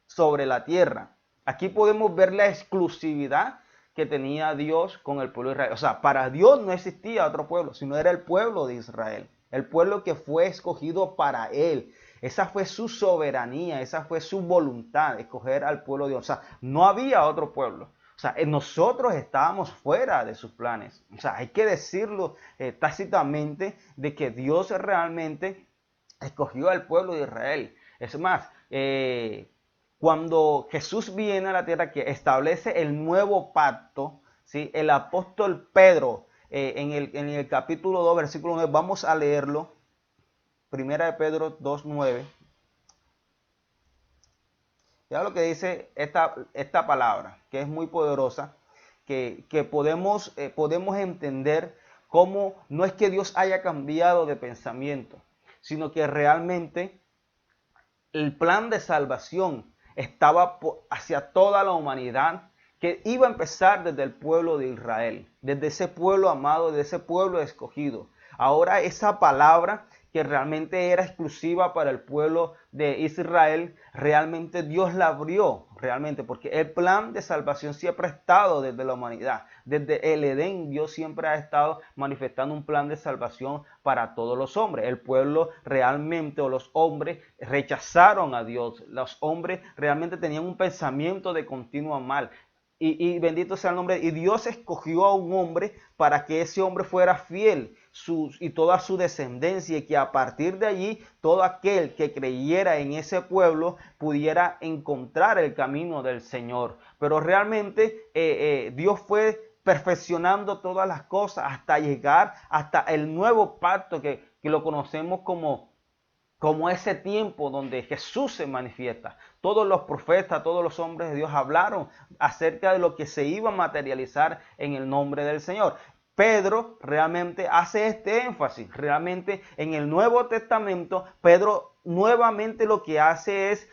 sobre la tierra. Aquí podemos ver la exclusividad que tenía Dios con el pueblo de Israel. O sea, para Dios no existía otro pueblo, sino era el pueblo de Israel. El pueblo que fue escogido para Él. Esa fue su soberanía, esa fue su voluntad, escoger al pueblo de Dios. O sea, no había otro pueblo. O sea, nosotros estábamos fuera de sus planes. O sea, hay que decirlo tácitamente de que Dios realmente escogió al pueblo de Israel. Es más, cuando Jesús viene a la tierra que establece el nuevo pacto, ¿sí? El apóstol Pedro, en el capítulo 2, versículo 9, vamos a leerlo. Primera de Pedro 2:9. Ya lo que dice esta palabra, que es muy poderosa, que podemos entender cómo no es que Dios haya cambiado de pensamiento, sino que realmente el plan de salvación estaba hacia toda la humanidad, que iba a empezar desde el pueblo de Israel, desde ese pueblo amado, de ese pueblo escogido. Ahora esa palabra que realmente era exclusiva para el pueblo de Israel, realmente Dios la abrió, realmente, porque el plan de salvación siempre ha estado desde la humanidad. Desde el Edén, Dios siempre ha estado manifestando un plan de salvación para todos los hombres. El pueblo realmente, o los hombres, rechazaron a Dios. Los hombres realmente tenían un pensamiento de continuo mal. Y bendito sea el nombre. Y Dios escogió a un hombre para que ese hombre fuera fiel y toda su descendencia, y que a partir de allí todo aquel que creyera en ese pueblo pudiera encontrar el camino del Señor. Pero realmente Dios fue perfeccionando todas las cosas hasta llegar hasta el nuevo pacto que lo conocemos como ese tiempo donde Jesús se manifiesta. Todos los profetas, todos los hombres de Dios hablaron acerca de lo que se iba a materializar en el nombre del Señor. Pedro realmente hace este énfasis. Realmente en el Nuevo Testamento, Pedro nuevamente lo que hace es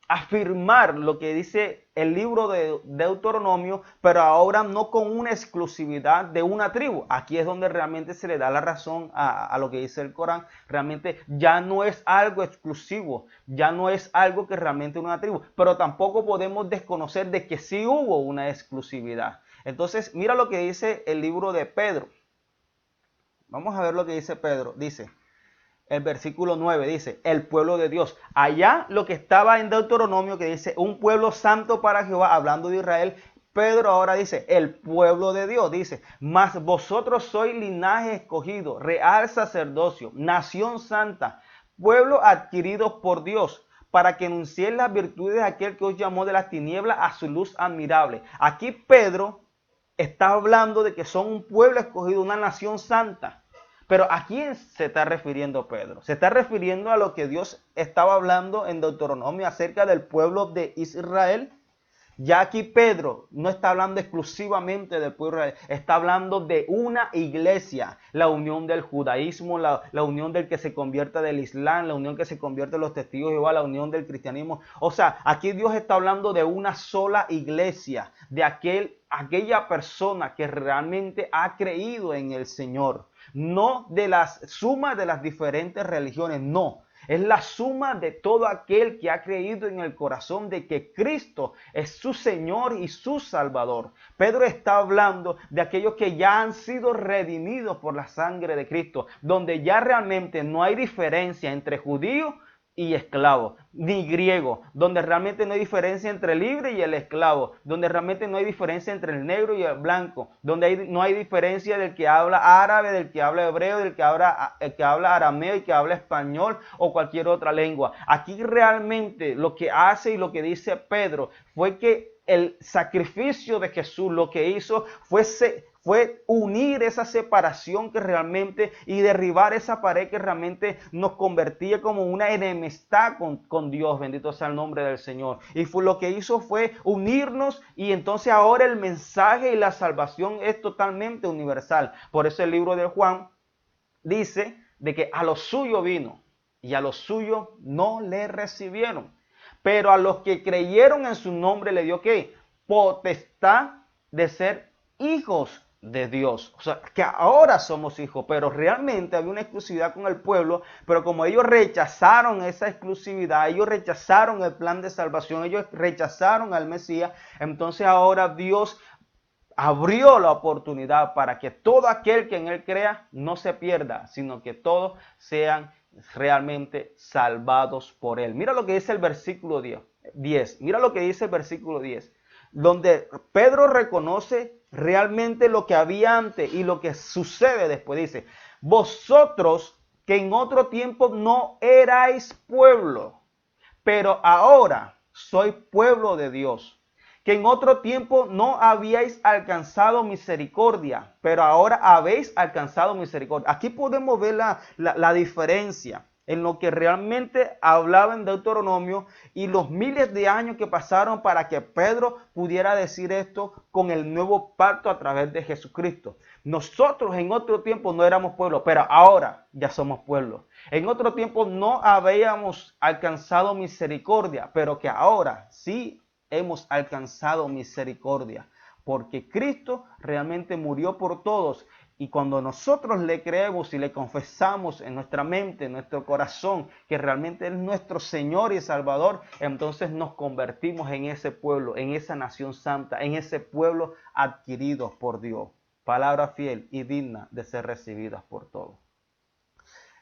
afirmar lo que dice el libro de Deuteronomio, pero ahora no con una exclusividad de una tribu. Aquí es donde realmente se le da la razón a lo que dice el Corán. Realmente ya no es algo exclusivo, ya no es algo que realmente una tribu, pero tampoco podemos desconocer de que sí hubo una exclusividad. Entonces, mira lo que dice el libro de Pedro. Vamos a ver lo que dice Pedro. Dice, el versículo 9 dice, el pueblo de Dios. Allá lo que estaba en Deuteronomio, que dice, un pueblo santo para Jehová, hablando de Israel. Pedro ahora dice, el pueblo de Dios. Dice, mas vosotros sois linaje escogido, real sacerdocio, nación santa, pueblo adquirido por Dios, para que anunciéis las virtudes de aquel que os llamó de las tinieblas a su luz admirable. Aquí Pedro está hablando de que son un pueblo escogido, una nación santa. Pero ¿a quién se está refiriendo Pedro? Se está refiriendo a lo que Dios estaba hablando en Deuteronomio acerca del pueblo de Israel. Ya aquí Pedro no está hablando exclusivamente del pueblo de Israel, está hablando de una iglesia, la unión del judaísmo, la unión del que se convierte del Islam, la unión que se convierte de los testigos de Jehová, la unión del cristianismo. O sea, aquí Dios está hablando de una sola iglesia, de aquella persona que realmente ha creído en el Señor. No de las sumas de las diferentes religiones, no. Es la suma de todo aquel que ha creído en el corazón de que Cristo es su Señor y su Salvador. Pedro está hablando de aquellos que ya han sido redimidos por la sangre de Cristo, donde ya realmente no hay diferencia entre judío y esclavo, ni griego, donde realmente no hay diferencia entre el libre y el esclavo, donde realmente no hay diferencia entre el negro y el blanco, donde no hay diferencia del que habla árabe, del que habla hebreo, del que habla arameo y que habla español o cualquier otra lengua. Aquí realmente lo que hace y lo que dice Pedro fue que el sacrificio de Jesús lo que hizo fue unir esa separación que realmente y derribar esa pared que realmente nos convertía como una enemistad con Dios. Bendito sea el nombre del Señor. Y lo que hizo fue unirnos, y entonces ahora el mensaje y la salvación es totalmente universal. Por eso el libro de Juan dice de que a los suyos vino y a los suyos no le recibieron. Pero a los que creyeron en su nombre le dio ¿qué? Potestad de ser hijos de Dios. O sea, que ahora somos hijos, pero realmente había una exclusividad con el pueblo, pero como ellos rechazaron esa exclusividad, ellos rechazaron el plan de salvación, ellos rechazaron al Mesías, entonces ahora Dios abrió la oportunidad para que todo aquel que en él crea no se pierda, sino que todos sean realmente salvados por Él. Mira lo que dice el versículo 10. Mira lo que dice el versículo 10. Donde Pedro reconoce realmente lo que había antes y lo que sucede después. Dice, vosotros que en otro tiempo no erais pueblo, pero ahora soy pueblo de Dios. Que en otro tiempo no habíais alcanzado misericordia, pero ahora habéis alcanzado misericordia. Aquí podemos ver la diferencia en lo que realmente hablaba en Deuteronomio y los miles de años que pasaron para que Pedro pudiera decir esto con el nuevo pacto a través de Jesucristo. Nosotros en otro tiempo no éramos pueblo, pero ahora ya somos pueblo. En otro tiempo no habíamos alcanzado misericordia, pero que ahora sí hemos alcanzado misericordia, porque Cristo realmente murió por todos. Y cuando nosotros le creemos y le confesamos en nuestra mente, en nuestro corazón, que realmente es nuestro Señor y Salvador, entonces nos convertimos en ese pueblo, en esa nación santa, en ese pueblo adquirido por Dios. Palabra fiel y digna de ser recibida por todos.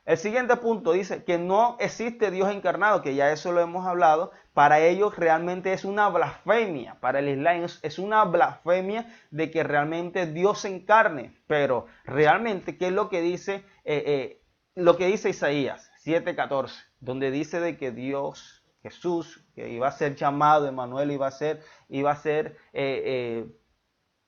El siguiente punto dice que no existe Dios encarnado, que ya eso lo hemos hablado. Para ellos realmente es una blasfemia, para el Islam es una blasfemia de que realmente Dios se encarne. Pero realmente, ¿qué es lo que dice, Isaías 7:14? Donde dice de que Dios, Jesús, que iba a ser llamado Emmanuel, iba a ser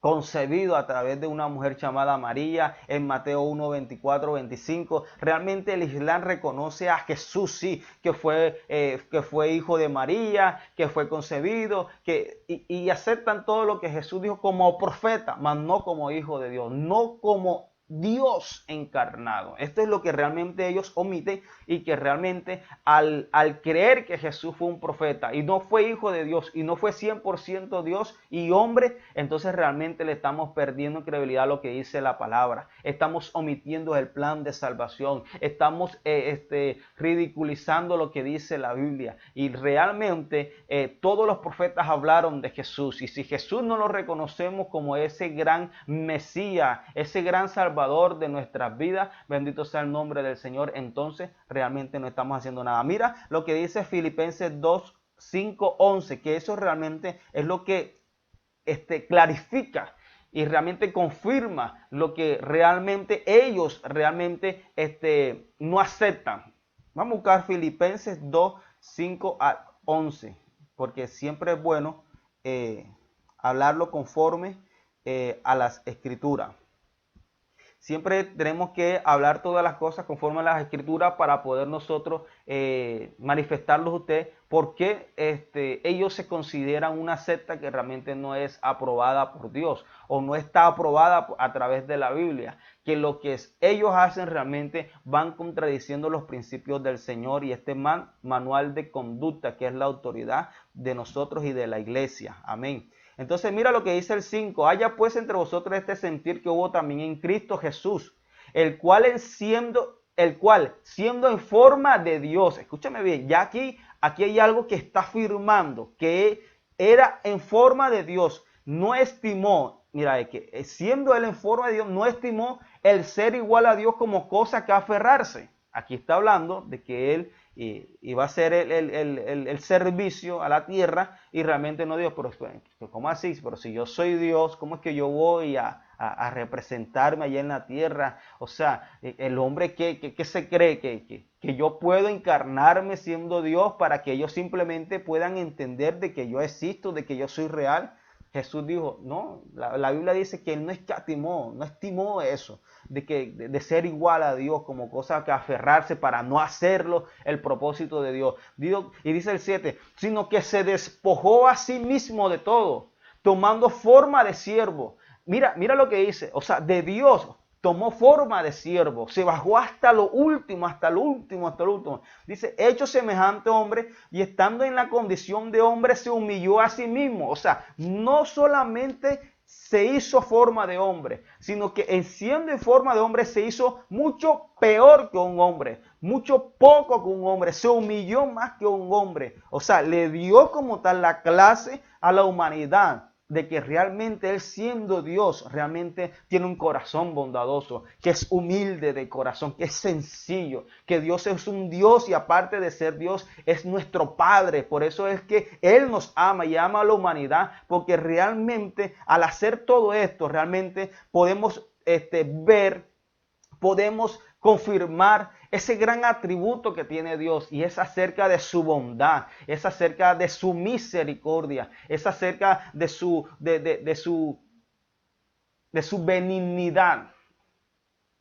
concebido a través de una mujer llamada María, en Mateo 1, 24, 25. Realmente el Islam reconoce a Jesús, sí, que fue hijo de María, que fue concebido, y aceptan todo lo que Jesús dijo como profeta, mas no como hijo de Dios, no como Dios encarnado. Esto es lo que realmente ellos omiten, y que realmente al creer que Jesús fue un profeta y no fue hijo de Dios y no fue 100% Dios y hombre, entonces realmente le estamos perdiendo credibilidad a lo que dice la palabra. Estamos omitiendo el plan de salvación. Estamos ridiculizando lo que dice la Biblia. Y realmente todos los profetas hablaron de Jesús. Y si Jesús no lo reconocemos como ese gran Mesías, ese gran Salvador de nuestras vidas, bendito sea el nombre del Señor, entonces realmente no estamos haciendo nada. Mira lo que dice Filipenses 2, 5, 11, que eso realmente es lo que clarifica y realmente confirma lo que realmente ellos realmente no aceptan. Vamos a buscar Filipenses 2, 5 a 11, porque siempre es bueno hablarlo conforme a las Escrituras. Siempre tenemos que hablar todas las cosas conforme a las Escrituras para poder nosotros manifestarlos a ustedes, porque ellos se consideran una secta que realmente no es aprobada por Dios o no está aprobada a través de la Biblia, que lo que ellos hacen realmente van contradiciendo los principios del Señor y manual de conducta que es la autoridad de nosotros y de la iglesia. Amén. Entonces mira lo que dice el 5. Haya pues entre vosotros este sentir que hubo también en Cristo Jesús, el cual siendo en forma de Dios, escúchame bien, ya aquí hay algo que está afirmando, que era en forma de Dios, no estimó, mira, que siendo él en forma de Dios, no estimó el ser igual a Dios como cosa que aferrarse. Aquí está hablando de que él iba a hacer el servicio a la tierra y realmente no Dios. Pero ¿cómo así? Pero si yo soy Dios, ¿cómo es que yo voy a representarme allá en la tierra? O sea, el hombre que se cree que yo puedo encarnarme siendo Dios para que ellos simplemente puedan entender de que yo existo, de que yo soy real. Jesús dijo, no, la Biblia dice que él no estimó eso, de ser igual a Dios como cosa que aferrarse para no hacerlo el propósito de Dios. Y dice el 7, sino que se despojó a sí mismo de todo, tomando forma de siervo. Mira lo que dice, o sea, de Dios tomó forma de siervo, se bajó hasta lo último. Dice, hecho semejante hombre, y estando en la condición de hombre, se humilló a sí mismo. O sea, no solamente se hizo forma de hombre, sino que siendo en forma de hombre, se hizo mucho peor que un hombre, mucho poco que un hombre, se humilló más que un hombre. O sea, le dio como tal la clase a la humanidad. de que realmente Él, siendo Dios, realmente tiene un corazón bondadoso, que es humilde de corazón, que es sencillo, que Dios es un Dios y aparte de ser Dios es nuestro Padre. Por eso es que Él nos ama y ama a la humanidad, porque realmente al hacer todo esto, realmente podemos ver, podemos confirmar ese gran atributo que tiene Dios, y es acerca de su bondad, es acerca de su misericordia, es acerca de su benignidad.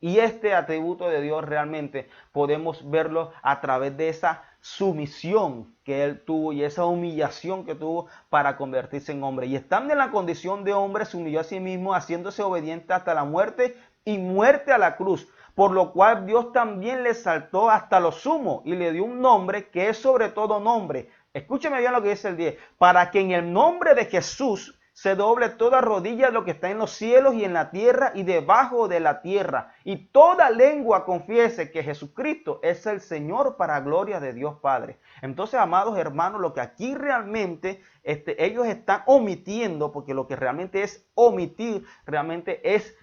Y este atributo de Dios realmente podemos verlo a través de esa sumisión que Él tuvo y esa humillación que tuvo para convertirse en hombre. Y estando en la condición de hombre, se humilló a sí mismo, haciéndose obediente hasta la muerte y muerte a la cruz. Por lo cual Dios también le exaltó hasta lo sumo y le dio un nombre que es sobre todo nombre. Escúcheme bien lo que dice el 10. Para que en el nombre de Jesús se doble toda rodilla de lo que está en los cielos y en la tierra y debajo de la tierra, y toda lengua confiese que Jesucristo es el Señor, para gloria de Dios Padre. Entonces, amados hermanos, lo que aquí realmente ellos están omitiendo, porque lo que realmente es omitir, realmente es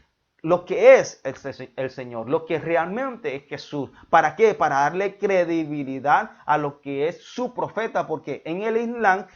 lo que es el Señor, lo que realmente es Jesús. ¿Para qué? Para darle credibilidad a lo que es su profeta, porque en el Islam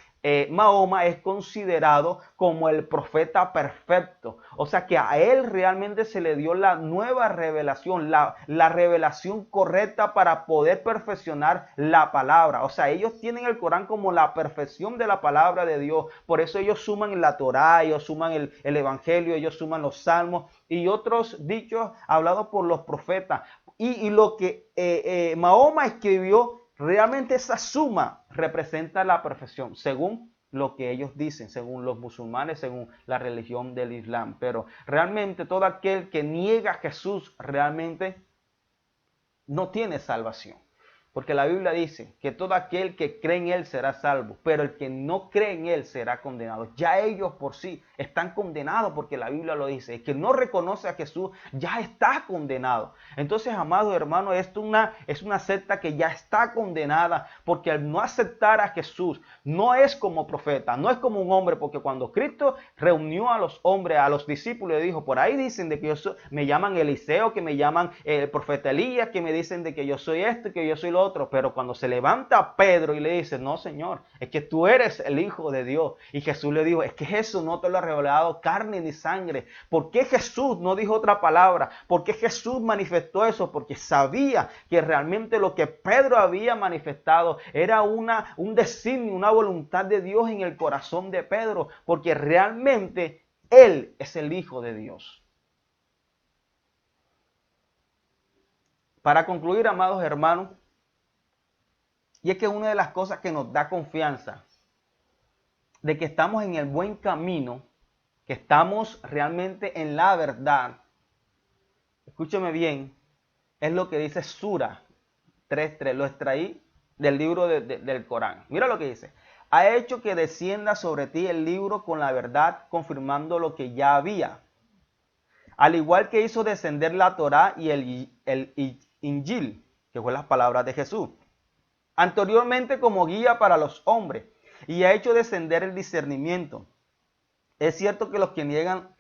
Mahoma es considerado como el profeta perfecto. O sea que a él realmente se le dio la nueva revelación, la revelación correcta para poder perfeccionar la palabra. O sea, ellos tienen el Corán como la perfección de la palabra de Dios. Por eso ellos suman la Torá, ellos suman el Evangelio, ellos suman los Salmos y otros dichos hablados por los profetas. Y lo que Mahoma escribió, realmente esa suma representa la perfección, según lo que ellos dicen, según los musulmanes, según la religión del Islam. Pero realmente todo aquel que niega a Jesús realmente no tiene salvación. Porque la Biblia dice que todo aquel que cree en Él será salvo, pero el que no cree en Él será condenado. Ya ellos por sí están condenados, porque la Biblia lo dice. El que no reconoce a Jesús ya está condenado. Entonces, amados hermanos, esto es una secta que ya está condenada, porque al no aceptar a Jesús, no es como profeta, no es como un hombre, porque cuando Cristo reunió a los hombres, a los discípulos, y dijo, por ahí dicen de que me llaman Eliseo, que me llaman el profeta Elías, que me dicen de que yo soy esto, que yo soy lo otro. Pero cuando se levanta Pedro y le dice, no, Señor, es que tú eres el Hijo de Dios. Y Jesús le dijo, es que Jesús no te lo ha revelado carne ni sangre. ¿Por qué Jesús no dijo otra palabra? ¿Por qué Jesús manifestó eso? Porque sabía que realmente lo que Pedro había manifestado era un designio, una voluntad de Dios en el corazón de Pedro, porque realmente Él es el Hijo de Dios. Para concluir, amados hermanos, y es que una de las cosas que nos da confianza de que estamos en el buen camino, que estamos realmente en la verdad, escúcheme bien, es lo que dice Sura 3.3. Lo extraí del libro del Corán. Mira lo que dice. Ha hecho que descienda sobre ti el libro con la verdad, confirmando lo que ya había. Al igual que hizo descender la Torá y el Injil, que fue las palabras de Jesús, anteriormente como guía para los hombres, y ha hecho descender el discernimiento. Es cierto que los que niegan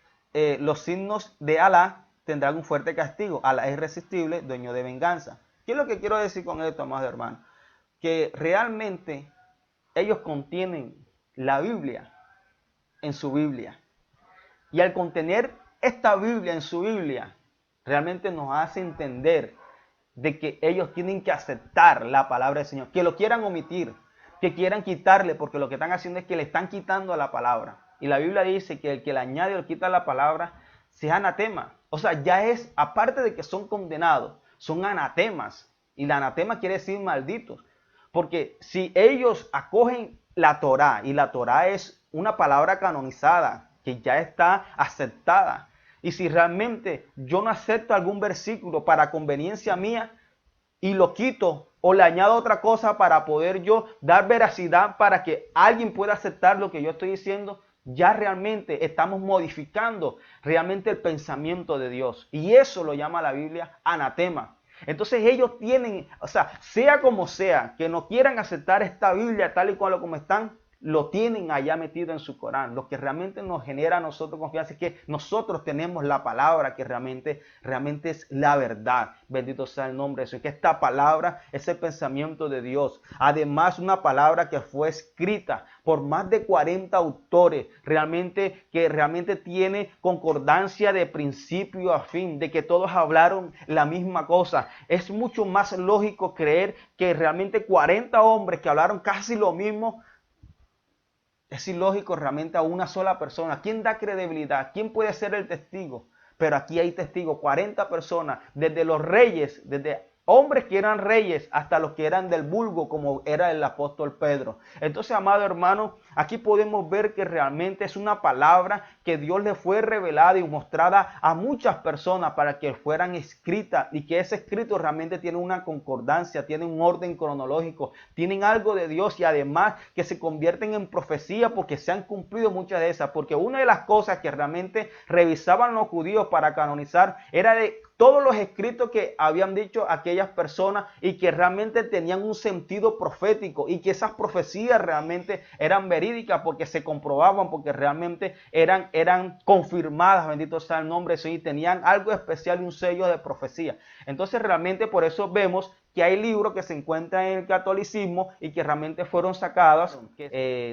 los signos de Alá tendrán un fuerte castigo. Alá es irresistible, dueño de venganza. ¿Qué es lo que quiero decir con esto, amados hermanos? Que realmente ellos contienen la Biblia en su Biblia. Y al contener esta Biblia en su Biblia, realmente nos hace entender de que ellos tienen que aceptar la palabra del Señor, que lo quieran omitir, que quieran quitarle, porque lo que están haciendo es que le están quitando a la palabra. Y la Biblia dice que el que le añade o le quita la palabra, sea anatema. O sea, ya es, aparte de que son condenados, son anatemas. Y la anatema quiere decir malditos. Porque si ellos acogen la Torá, y la Torá es una palabra canonizada, que ya está aceptada, y si realmente yo no acepto algún versículo para conveniencia mía y lo quito o le añado otra cosa para poder yo dar veracidad para que alguien pueda aceptar lo que yo estoy diciendo, ya realmente estamos modificando realmente el pensamiento de Dios. Y eso lo llama la Biblia anatema. Entonces ellos tienen, o sea como sea, que no quieran aceptar esta Biblia tal y cual como están, lo tienen allá metido en su Corán. Lo que realmente nos genera a nosotros confianza es que nosotros tenemos la palabra que realmente es la verdad. Bendito sea el nombre de Jesús. Que esta palabra es el pensamiento de Dios. Además, una palabra que fue escrita por más de 40 autores, que realmente tiene concordancia de principio a fin, de que todos hablaron la misma cosa. Es mucho más lógico creer que realmente 40 hombres que hablaron casi lo mismo. Es ilógico realmente a una sola persona. ¿Quién da credibilidad? ¿Quién puede ser el testigo? Pero aquí hay testigos, 40 personas, desde los reyes, desde hombres que eran reyes hasta los que eran del vulgo, como era el apóstol Pedro. Entonces, amado hermano, aquí podemos ver que realmente es una palabra que Dios le fue revelada y mostrada a muchas personas para que fueran escritas, y que ese escrito realmente tiene una concordancia, tiene un orden cronológico, tienen algo de Dios, y además que se convierten en profecía porque se han cumplido muchas de esas. Porque una de las cosas que realmente revisaban los judíos para canonizar era de todos los escritos que habían dicho aquellas personas y que realmente tenían un sentido profético, y que esas profecías realmente eran verídicas porque se comprobaban, porque realmente eran confirmadas, bendito sea el nombre de Dios, y tenían algo especial y un sello de profecía. Entonces realmente por eso vemos que hay libros que se encuentran en el catolicismo y que realmente fueron sacados,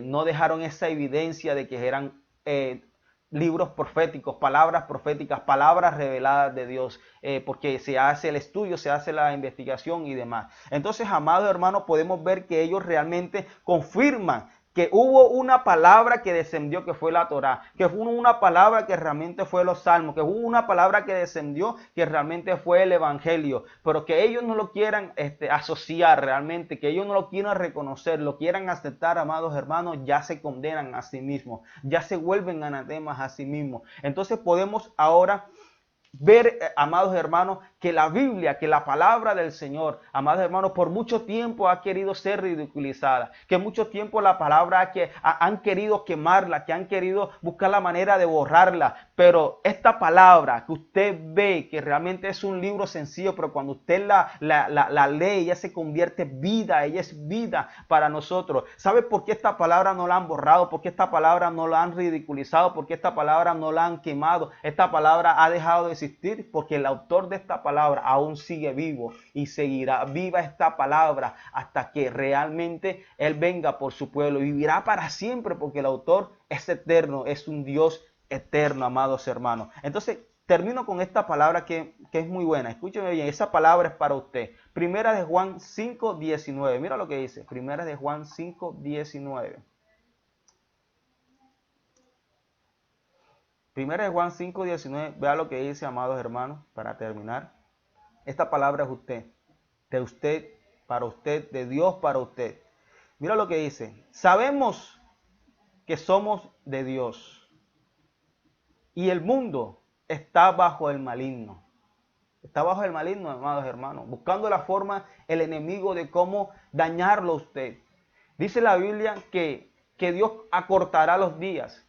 no dejaron esa evidencia de que eran libros proféticos, palabras reveladas de Dios, porque se hace el estudio, se hace la investigación y demás. Entonces, amados hermanos, podemos ver que ellos realmente confirman que hubo una palabra que descendió, que fue la Torá, que hubo una palabra que realmente fue los salmos, que hubo una palabra que descendió, que realmente fue el evangelio, pero que ellos no lo quieran asociar realmente, que ellos no lo quieran reconocer, lo quieran aceptar, amados hermanos, ya se condenan a sí mismos, ya se vuelven anatemas a sí mismos. Entonces podemos ahora ver, amados hermanos, que la Biblia, que la palabra del Señor, amados hermanos, por mucho tiempo ha querido ser ridiculizada, que mucho tiempo la palabra han querido quemarla, que han querido buscar la manera de borrarla, pero esta palabra que usted ve, que realmente es un libro sencillo, pero cuando usted la lee, ella se convierte en vida, ella es vida para nosotros. ¿Sabe por qué esta palabra no la han borrado? ¿Por qué esta palabra no la han ridiculizado? ¿Por qué esta palabra no la han quemado? Esta palabra ha dejado de existir porque el autor de esta palabra aún sigue vivo, y seguirá viva esta palabra hasta que realmente Él venga por su pueblo y vivirá para siempre, porque el autor es eterno, es un Dios eterno, amados hermanos. Entonces, termino con esta palabra que es muy buena. Escúcheme bien, esa palabra es para usted. Primera de Juan 5:19. Mira lo que dice. Primera de Juan 5:19. Primera de Juan 5:19. Vea lo que dice, amados hermanos, para terminar. Esta palabra es de usted, para usted, de Dios para usted. Mira lo que dice. Sabemos que somos de Dios, y el mundo está bajo el maligno. Está bajo el maligno, amados hermanos, buscando la forma, el enemigo, de cómo dañarlo a usted. Dice la Biblia que Dios acortará los días,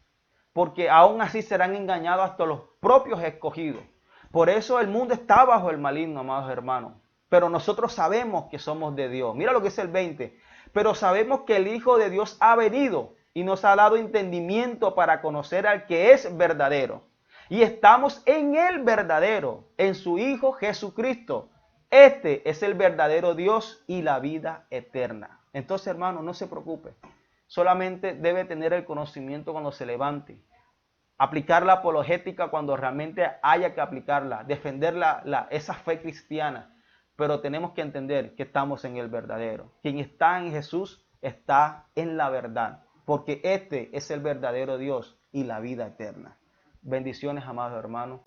porque aún así serán engañados hasta los propios escogidos. Por eso el mundo está bajo el maligno, amados hermanos. Pero nosotros sabemos que somos de Dios. Mira lo que dice el 20. Pero sabemos que el Hijo de Dios ha venido y nos ha dado entendimiento para conocer al que es verdadero. Y estamos en el verdadero, en su Hijo Jesucristo. Este es el verdadero Dios y la vida eterna. Entonces, hermano, no se preocupe. Solamente debe tener el conocimiento cuando se levante. Aplicar la apologética cuando realmente haya que aplicarla. Defender esa fe cristiana. Pero tenemos que entender que estamos en el verdadero. Quien está en Jesús está en la verdad. Porque este es el verdadero Dios y la vida eterna. Bendiciones, amados hermanos.